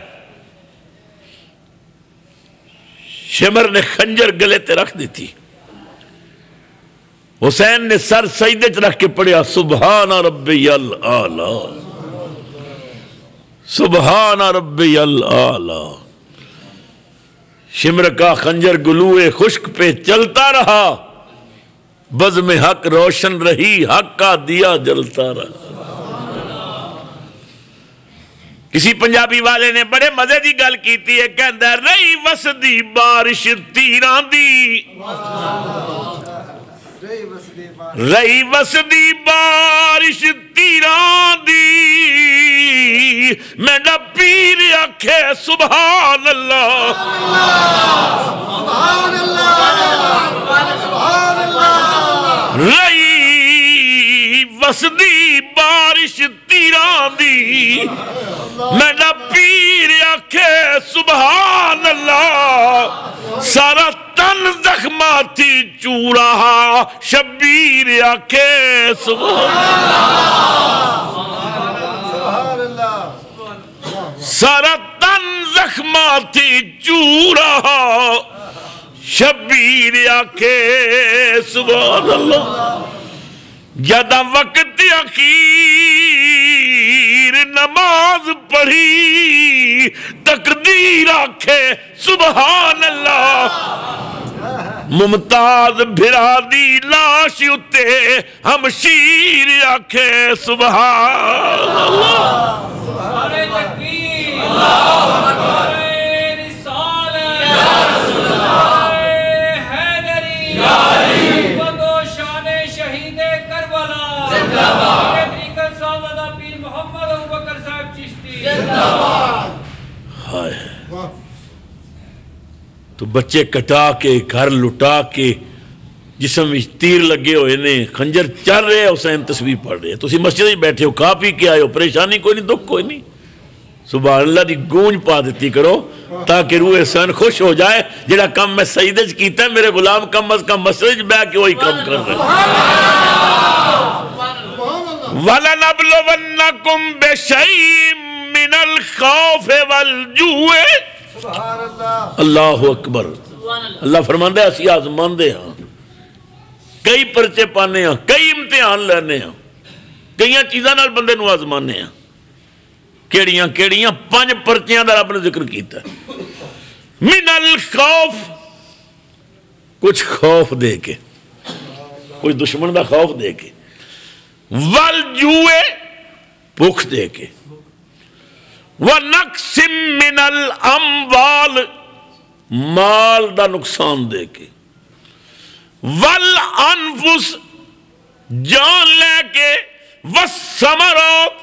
شمر نے خنجر گلے تے رکھ دی تھی. حسین نے سر سجدے چ رکھ کے پڑھیا سبحان ربی الاعلی سبحان ربی الاعلی. شمر کا خنجر گلوئے خشک پہ چلتا رہا بزم حق روشن رہی حق کا دیا جلتا رہا. کسی پنجابی والے نے بڑے مزے دی گل کیتی ہے کہندا رہی وسدی بارش تیراں دی رہی وسدی بارش تیراں دی میرا پیر آکھے سبحان اللہ رہی وسدی بارش تیراں دی میرا پیر آکھے سبحان اللہ سارا تن زخماتی چورا شبیر آکھے سبحان اللہ سارا تن زخماتی چورا شبیر آکھے سبحان اللہ. جدہ وقت اخیر نماز پڑھی تقدیر آکھے سبحان اللہ. ممتاز بھرا دی لاش اتے ہمشیر آکھے سبحان اللہ. نعرہ تکبیر نعرہ رسالت یا رسول اللہ حیدری بندو شان شہید کربلا زندہ باد طریقت صاحب پیر محمد ابوبکر صاحب چشتی زندہ باد. ہائے تو بچے کٹا کے گھر لٹا کے جسم تیر لگے ہوئے نے خنجر چل رہے حسین تسبیح پڑھ رہے. تسی مسجد ہی بیٹھے ہو کھا پی کے آئے ہو پریشانی کوئی نہیں دکھ کوئی نہیں. سبحان اللہ دی گونج پا دیتی کرو تاکہ روح حسین خوش ہو جائے. جڑا کم میں سجدے وچ کیتا ہے میرے غلام کم از کم مسجد وچ بیٹھ کے وہی کم کر رہے. وَلَنَبْلُوَنَّكُمْ بِشَيْءٍ مِّنَ الْخَوْفِ وَالْجُوعِ. اللہ اکبر. اللہ فرماندا ہے اسی آزماندے ہاں کئی پرچے پانے ہاں کئی امتحان لینے ہاں کئی چیزاں نال بندے نو آزمانے ہاں. کیڑیاں کیڑیاں 5 پرچیاں دا رب نے ذکر کیتا ہے. من الخوف کچھ خوف دے کے کچھ دشمن دا خوف دے کے والجوع بھوک دے کے وَنَقْسٍ مِّنَ الْأَمْوَالِ مال دا نقصان دے کے وَالْأَنفُسِ جان لے کے وَالثَّمَرَاتِ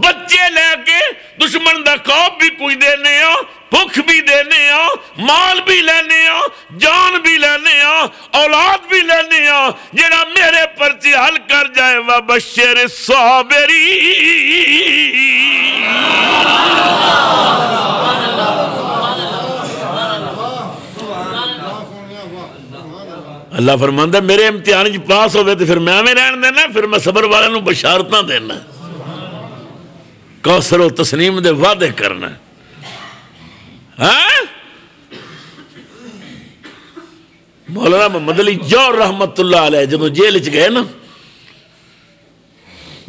بچے لے کے دشمن دا خوف بھی کوئی دینے ہاں بھوک بھی دینے ہاں مال بھی لینے ہاں جان بھی لینے ہاں اولاد بھی لینے ہاں جڑا میرے پرچے حل کر جائے وَبَشِّرِ الصَّابِرِينَ. اللہ فرماندا میرے امتحان جی پاس ہوئے تو پھر میں رہن دینا پھر میں صبر والے نو بشارتاں دینا کوثر و تسنیم دے وعدے کرنا. مولانا محمد علی جوہر رحمت اللہ علیہ جب جیل چ گئے نا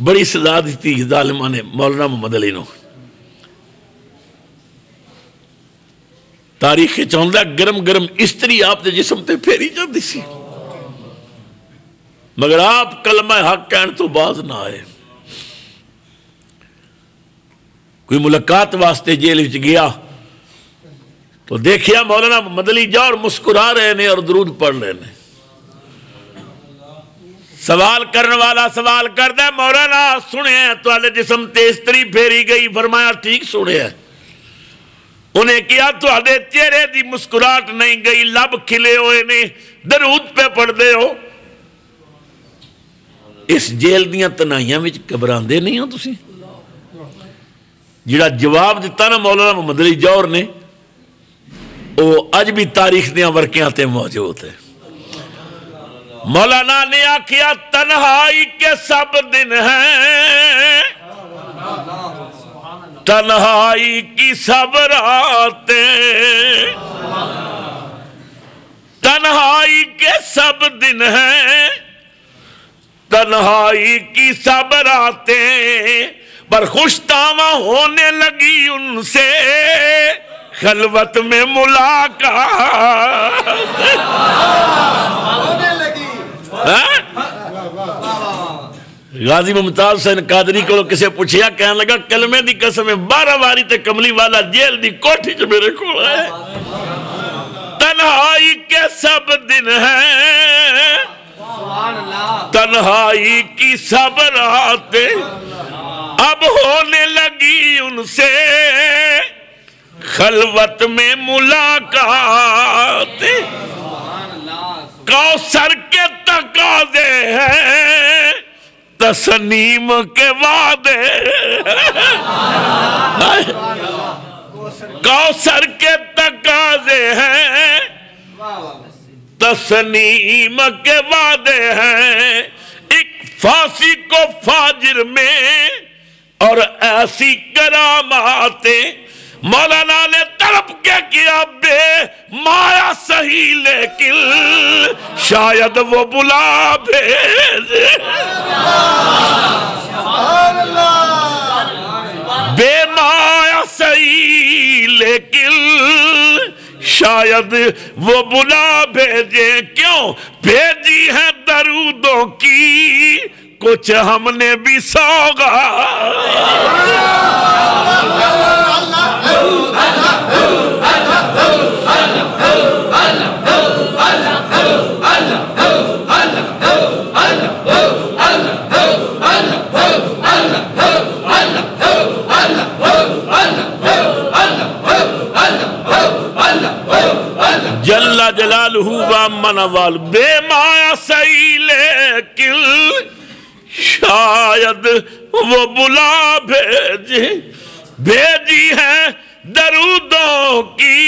بڑی سزا دیتی ظالماں نے مولانا محمد علی نو. تاریخ چاہتا گرم گرم استری آپ دے جسم تے پھیری جاتی سی مگر آپ کلمہ حق کہن تو باز نہ آئے. کوئی ملاقات واسطے جیل وچ گیا تو دیکھیا مولانا محمد علی جوہر مسکرا رہے نے اور درود پڑھ رہے نے. سوال کرنے والا سوال کردا ہے مولانا سنیا تواڈے جسم تے استری پھیری گئی. فرمایا ٹھیک سنیا. انہیں کیا تواڈے چہرے دی مسکراہٹ نہیں گئی, لب کھلے ہوئے نے, درود پہ پڑھ دے ہو. اس جیل دیاں تنہائیاں وچ گھبراندے نہیں ہو تسی؟ جڑا جواب دیتا نا مولانا محمد علی جوہر نے وہ اج بھی تاریخ دیاں ورکیاں تے موجود ہے. مولانا نے آکھیا تنہائی کے سب دن ہیں, تنہائی کی سب راتیں, تنہائی کے سب دن ہیں, تنہائی کی سب راتیں, پر خوشتاواں ہونے لگی ان سے خلوت میں ملاقات. غازی ممتاز حسین قادری کو کسے پوچھیا, کہنے لگا کلمے دی قسم 12 واری تے کملی والا جیل دی کوٹھی جو میرے کو ہے. تنہائی کے سب دن ہیں, تنہائی کی سب راتیں, اب ہونے لگی ان سے خلوت میں ملاقات. کوثر کے تقاضے ہیں, تسنیم کے وعدے, کوثر کے تقاضے ہیں, تسنیم کے وعدے ہیں. ایک فاسق کو فاجر میں اور ایسی کراماتیں. مولانا نے تڑپ کے کیا بے مایا سہی لیکن شاید وہ بلا بھیجے. بے مایا سہی لیکن شاید وہ بلا بھیجے. کیوں بھیجی ہے درودوں کی کچھ ہم نے بھی سوغات. جل جلالہ وامن وال بے مایا سہی لیکن شاید وہ بلا بھیجے. بھیجی ہے درودوں کی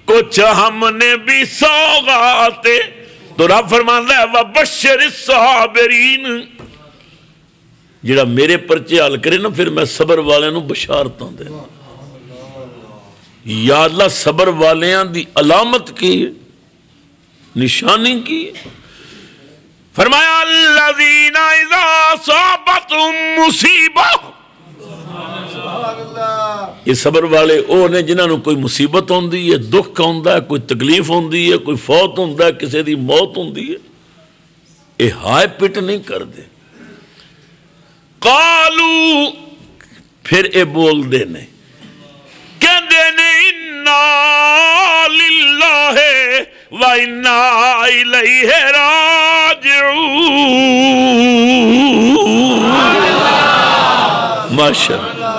کچھ ہم نے بھی سوغاتیں. تو رب فرماندا ہے وَبَشِّرِ الصَّابِرِينَ, جڑا میرے پرچے حل کرے نا پھر میں صبر والے نو بشارتاں دے. یا اللہ صبر والیاں دی علامت کی نشانی کی. فرمایا الذین اذا اصابتهم مصیبہ, یہ صبر والے او نے جنہاں نو کوئی مصیبت ہوندی ہے, دکھ ہوندا ہے, کوئی تکلیف ہوندی ہے, کوئی فوت ہوندا ہے, کسی دی موت ہوندی ہے, اے ہائے پٹ نہیں کر دے. قالو پھر اے بول دے نے کہندے نے انا للہ وَإِنَّا إِلَيْهِ رَاجِعُونَ. ماشاءاللہ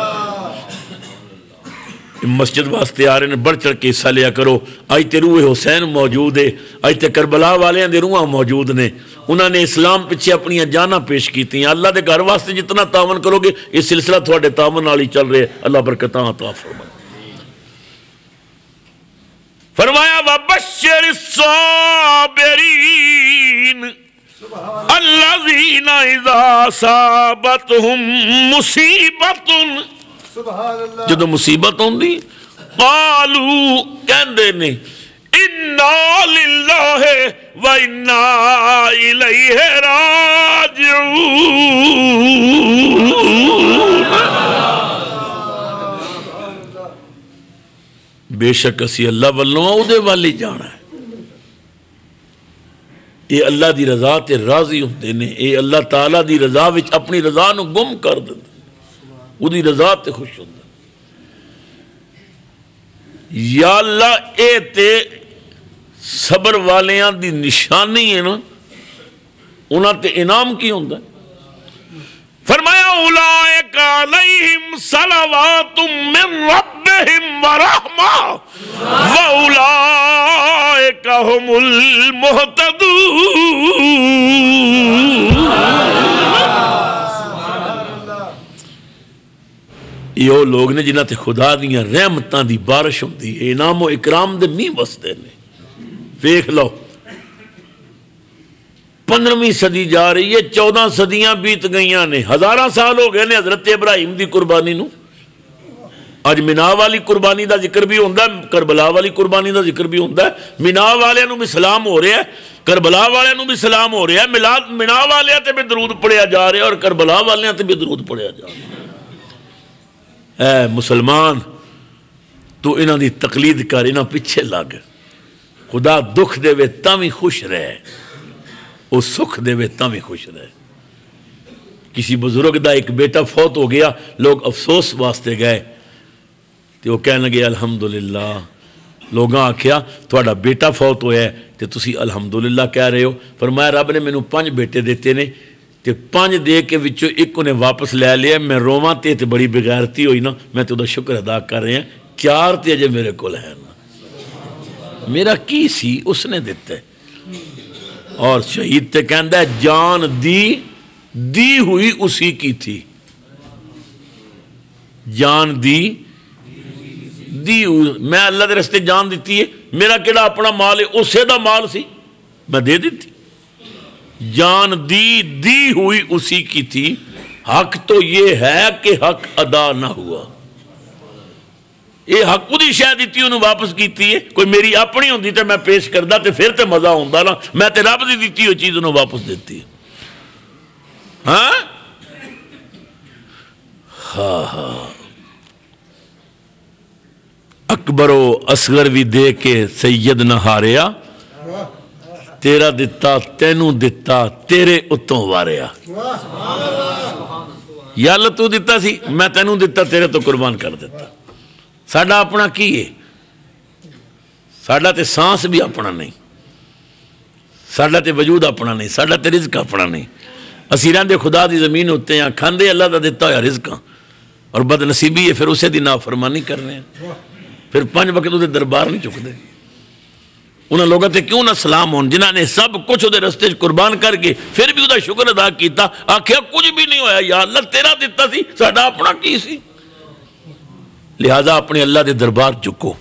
مسجد واسطے آ رہے ہیں, بڑھ چڑھ کے حصہ لیا کرو. آج تے روح حسین موجود ہے, آج تے کربلا والے دے روحاں موجود نے, انہوں نے اسلام پیچھے اپنی جاناں پیش کیتی ہیں. اللہ دے گھر واسطے جتنا تعاون کرو گے یہ سلسلہ تھوڑے تعاون والی چل رہے. اللہ برکتاں عطا فرمائے. فرمایا وَبَشِّرِ الصَّابِرِينَ الَّذِينَ إِذَا أَصَابَتْهُمْ مُصِیبَةٌ, جدو مصیبت ہوندی قالوا کہندے نے اِنَّا لِلَّهِ وَإِنَّا إِلَيْهِ رَاجِعُونَ. بے شک اسی اللہ والوں او دے والی جانا ہے. اے اللہ دی رضا تے راضی ہوندے نے, اے اللہ تعالیٰ دی رضا وچ اپنی رضا نو گم کر دیندے, او دی رضا تے خوش ہوندے. یا اللہ اے تے صبر والیاں دی نشانی ہے نا, انہاں تے انعام کی ہوندا ہے؟ فرمایا اولئک علیہم صلوات من ربہم ورحمہ واولئک هم المہتدون۔ یہ وہ لوگ نے جنہاں تے خدا دیاں رحمتاں دی بارش ہوندی ہے، انعام و اکرام دے نہیں وسدے نے۔ دیکھ لو 15ویں صدی جا رہی ہے، 14 صدیاں بیت گئیاں نے، ہزاراں سال ہو گئے نے حضرت ابراہیم دی قربانی نو۔ اج مینا والی قربانی دا ذکر بھی ہوندا ہے، کربلا والی قربانی دا ذکر بھی ہوندا ہے، مینا والے نو بھی سلام ہو رہا ہے، کربلا والے نو بھی سلام ہو رہا ہے، مینا والے تے بھی درود پڑھیا جا رہا ہے اور کربلا والے تے بھی درود پڑھیا جا رہا ہے۔ اے مسلمان تو انہاں دی تقلید کر، انہاں پیچھے لگ، خدا دکھ دے وے تاں وی خوش رہے، وہ سکھ دے وے تاں وی خوش رہے۔ کسی بزرگ دا ایک بیٹا فوت ہو گیا، لوگ افسوس واسطے گئے تو وہ کہنے لگے الحمدللہ۔ لوگاں آکھیا تھوڑا بیٹا فوت ہویا ہے تے تسی الحمدللہ کہہ رہے ہو؟ فرمایا رب نے مینوں 5 بیٹے دیتے نے تے 5 دے کے وچوں ایک نے واپس لے لیا، میں روواں تے بڑی بغیرتی ہوئی نا، میں تو دا شکر ادا کر رہے ہیں، 4 تے اجے میرے کول ہیں نا، میرا کی سی اس نے دیتا ہے۔ اور شہید تے کہندہ ہے جان دی ہوئی اسی کی تھی، جان دی ہوئی، میں اللہ دے رستے جان دیتی ہے، میرا کیڑا اپنا مال ہے، اسے دا مال سی میں دے دیتی، جان دی ہوئی اسی کی تھی، حق تو یہ ہے کہ حق ادا نہ ہوا۔ یہ حق دی شاید دیتی انہوں واپس کیتی ہے، کوئی میری اپنی ہوندی تے میں پیش کردہ تے پھر تے مزہ ہوندا نا، میں تے رب دی دیتی ہوئی چیز انہوں واپس دیتی ہے۔ ہاں اکبر و اصغر بھی دے کے سید نہ ہاریا، تیرا دتا تینوں دتا تیرے اتوں واریا۔ یا اللہ تو دتا سی، میں تینوں دتا تیرے تو قربان کر دیتا۔ ساڈا اپنا کی ہے؟ ساڈا تے سانس بھی اپنا نہیں، ساڈا تے وجود اپنا نہیں، ساڈا تے رزق اپنا نہیں۔ اسی رہندے خدا دی زمین ہوتے ہیں، کھاندے اللہ دا دیتا ہویا رزقاں، اور بد نصیبی ہے پھر اسے دی نافرمانی کر رہے ہیں، پھر 5 وقت دے دربار نہیں چکتے۔ انہاں لوگوں تے کیوں نہ سلام ہون جنہاں نے سب کچھ دے رستے قربان کر کے پھر بھی دا شکر ادا کیتا، آکھیا کچھ بھی نہیں ہویا، یا اللہ تیرا دیتا سی، ساڈا اپنا کی سی؟ لہذا اپنے اللہ دے دربار چکو۔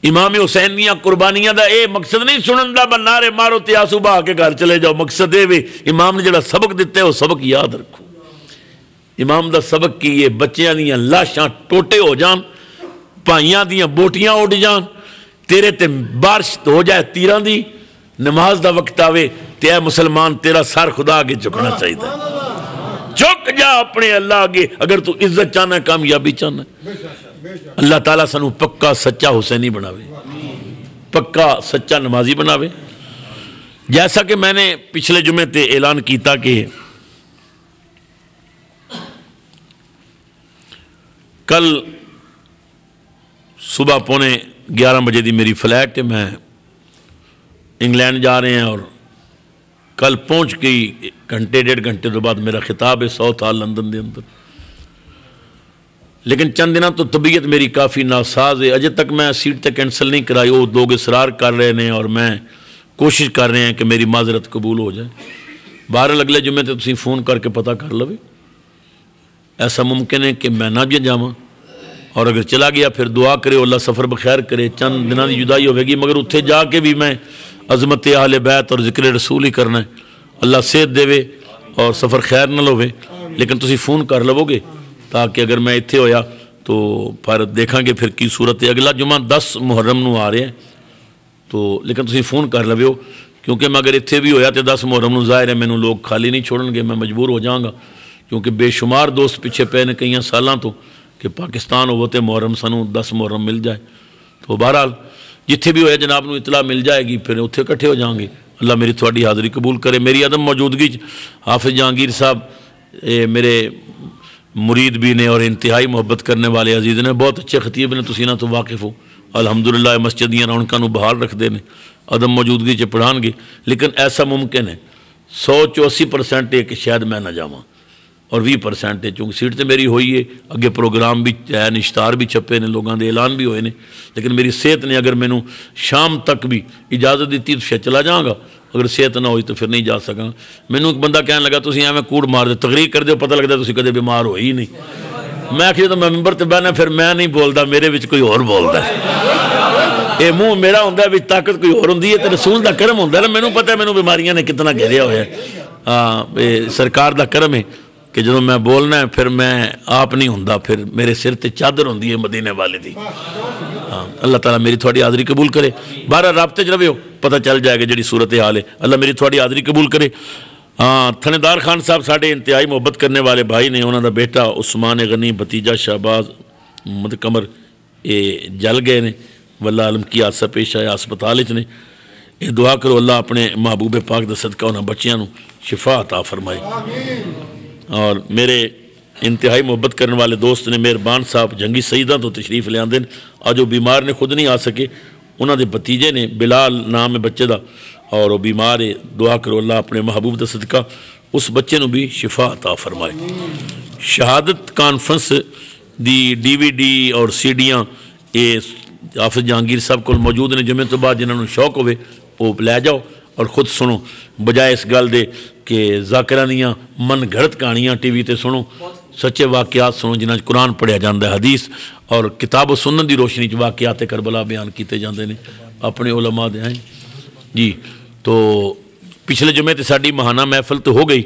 امام حسین دیاں قربانیاں دا اے مقصد نہیں سنن دا بنارے مارو تے آنسو بہا کے گھر چلے جاؤ، مقصد اے وے امام نے جڑا سبق دیتا ہے وہ سبق یاد رکھو۔ امام دا سبق کی یہ بچیاں دیاں لاشاں ٹوٹے ہو جان، پائیاں دیاں بوٹیاں اڑ جان، تیرے تے بارش ہو جائے تیران دی، نماز دا وقت آوے تے اے مسلمان تیرا سر خدا آگے چکنا چاہیے، چک جا اپنے اللہ آگے اگر تو عزت چاہنا ہے، کامیابی چاہنا ہے۔ اللہ تعالیٰ سنو پکا سچا حسینی بناوے، پکا سچا نمازی بناوے۔ جیسا کہ میں نے پچھلے جمعے تے اعلان کیتا کہ کل صبح 11:15 بجے دی میری فلائٹ ہے، میں انگلینڈ جا رہے ہیں، اور کل پہنچ گئی گھنٹے 1.5 گھنٹے تو بعد میرا خطاب ہے ساؤتھ ہال لندن دے اندر۔ لیکن چند دنوں تو طبیعت میری کافی ناساز ہے، اجے تک میں سیٹ تے کینسل نہیں کرائی، وہ لوگ اصرار کر رہے ہیں اور میں کوشش کر رہے ہیں کہ میری معذرت قبول ہو جائے۔ بہرحال اگلے جمعے تے تسی فون کر کے پتہ کر لو، ایسا ممکن ہے کہ میں نہ بھی جاواں، اور اگر چلا گیا پھر دعا کرے اللہ سفر بخیر کرے، چند دنوں کی جدائی ہوئے گی، مگر اتھے جا کے بھی میں عظمت اہل بیت اور ذکر رسول ہی کرنا ہے۔ اللہ صحت دے اور سفر خیر نہ لوے، لیکن تسی فون کر لو گے تاکہ اگر میں اتھے ہویا تو پھر دیکھاں گے پھر کی صورت ہے۔ اگلا جمعہ 10 محرم نو آ رہے ہیں، تو لیکن تسی فون کر لو، کیونکہ میں اگر اتھے بھی ہویا تو 10 محرم نو ظاہر ہے مینوں لوگ خالی نہیں چھوڑن گے، میں مجبور ہو جاؤں گا، کیونکہ بے شمار دوست پیچھے پے نے کئی سالاں تو کہ پاکستان ہوتے محرم سنوں 10 محرم مل جائے، تو بہرحال جتھے بھی ہویا جناب نو اطلاع مل جائے گی، پھر اتھے کٹھے ہو جائیں گے۔ اللہ میری تھوڑی حاضری قبول کرے۔ میری عدم موجودگی حافظ جہانگیر صاحب میرے مرید بھی نے اور انتہائی محبت کرنے والے عزیز نے، بہت اچھے خطیب نے، تسی نہ تو واقف ہو، الحمدللہ مسجد دیاں رونقاں نو بحال رکھ دے نے، عدم موجودگی چ پڑھان گے، لیکن ایسا ممکن ہے 100 ਚੋਂ 80% ہے کہ شاید میں نہ جاواں اور 20% ہے چونکہ سیٹ تو میری ہوئی ہے اگے پروگرام بھی ہے اشتہار بھی چھپے نے لوگوں دے اعلان بھی ہوئے نے لیکن میری صحت نے اگر مینوں شام تک بھی اجازت دیتی تو شاید چلا جاؤں گا اگر صحت نہ ہوئی تو پھر نہیں جا سکاں مینوں ایک بندہ کہنے لگا تسی ایویں کوڑ مار دے تقریر کر دے پتہ لگدا تسی کدے بیمار ہوئی ہی نہیں میں آخیا تو میں ممبر تے بہنا پھر میں نہیں بولدا میرے وچ کوئی اور بولدا ہے یہ منہ میرا ہوندا ہے طاقت کوئی اور ہوندی ہے تے رسول دا کرم ہوندا ہے مینوں پتہ ہے مینوں بیماریاں نے کتنا گھیریا ہوا ہے سرکار دا کرم ہے کہ جدوں میں بولنا ہے پھر میں آپ نہیں ہوندا پھر میرے سر تے چادر ہوندی ہے مدینے والے دی اللہ تعالیٰ میری تھوڑی حاضری قبول کرے بارہ رابطے رہے ہو پتہ چل جائے گا جڑی صورت حال ہے اللہ میری تھوڑی حاضری قبول کرے تھندار خان صاحب ساڑھے انتہائی محبت کرنے والے بھائی نے انہوں دا بیٹا عثمان غنی بھتیجا شہباز محمد قمر یہ جل گئے نے واللہ عالم کی حادثہ پیش آیا ہسپتال نے یہ دعا کرو اللہ اپنے محبوب پاک دا صدقہ انہاں بچیاں نو شفا عطا فرمائے اور میرے انتہائی محبت کرنے والے دوست نے مہربان صاحب جنگی سیدہ تو تشریف لے آندے آج وہ بیمار نے خود نہیں آ سکے انہوں دے بھتیجے نے بلال نام ہے بچے دا اور وہ بیمار ہے دعا کرو اللہ اپنے محبوب دا صدقہ اس بچے نو بھی شفا عطا فرمائے شہادت کانفرنس دی ڈی وی ڈی اور سی ڈیاں یہ حافظ جہانگیر صاحب کو موجود نے جمعے تو بعد جنہوں نے شوق ہوئے وہ لے جاؤ اور خود سنو بجائے اس گل دے کہ ذاکرہ دیاں من گھڑت کہانیاں ٹی وی تے سنو سچے واقعات سنو جنہاں قرآن پڑھیا جاندہ ہے حدیث اور کتاب و سنت دی روشنی چ واقعات کربلا بیان کیتے جاندے نے اپنے علماء دے ہیں جی تو پچھلے جمعے تے ساڈی ماہانہ محفل تو ہو گئی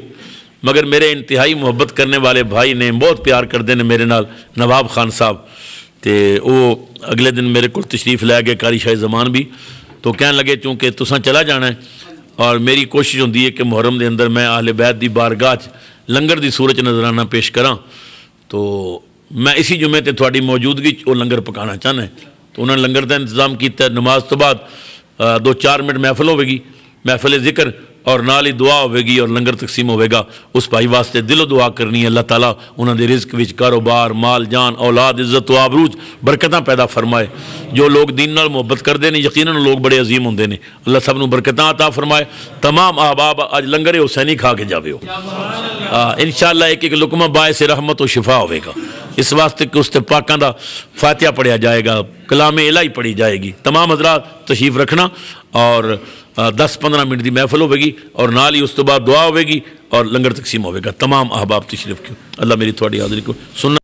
مگر میرے انتہائی محبت کرنے والے بھائی نے بہت پیار کردے نے میرے نال نواب خان صاحب تے وہ اگلے دن میرے کو تشریف لے گئے قاری شاہ زمان بھی تو کہنے لگے چونکہ تساں چلا جانا ہے اور میری کوشش ہوندی ہے کہ محرم دے اندر میں اہل بیت دی بارگاہ لنگر دی صورت نظرانہ پیش کراں تو میں اسی جمعے تے تھوڑی موجودگی وہ لنگر پکانا چاہنا ہے تو انہوں نے لنگر دا انتظام کیتا ہے نماز تو بعد 2-4 منٹ محفل ہوئے گی محفل ذکر اور نال ہی دعا ہوئے گی اور لنگر تقسیم ہوئے گا اس بھائی واسطے دل و دعا کرنی ہے اللہ تعالیٰ انہوں نے رزق وچ کاروبار مال جان اولاد عزت و آبروج برکتاں پیدا فرمائے جو لوگ دین نال محبت کردے نے یقیناً لوگ بڑے عظیم ہوندے نے اللہ سب نو برکتاں عطا فرمائے تمام احباب اج لنگر حسینی کھا کے جاوے ہو انشاءاللہ ایک ایک لقمہ باعث رحمت و شفا ہوئے گا اس واسطے کہ اس تے پاکاں دا فاتحہ پڑھیا جائے گا کلام الہی پڑھی جائے گی تمام حضرات تشریف رکھنا اور 10-15 منٹ دی محفل ہوئے گی اور نال ہی اس تو بعد دعا ہوئے گی اور لنگر تقسیم ہوئے گا تمام احباب تشریف کیوں اللہ میری تھوڑی حاضری کو سنت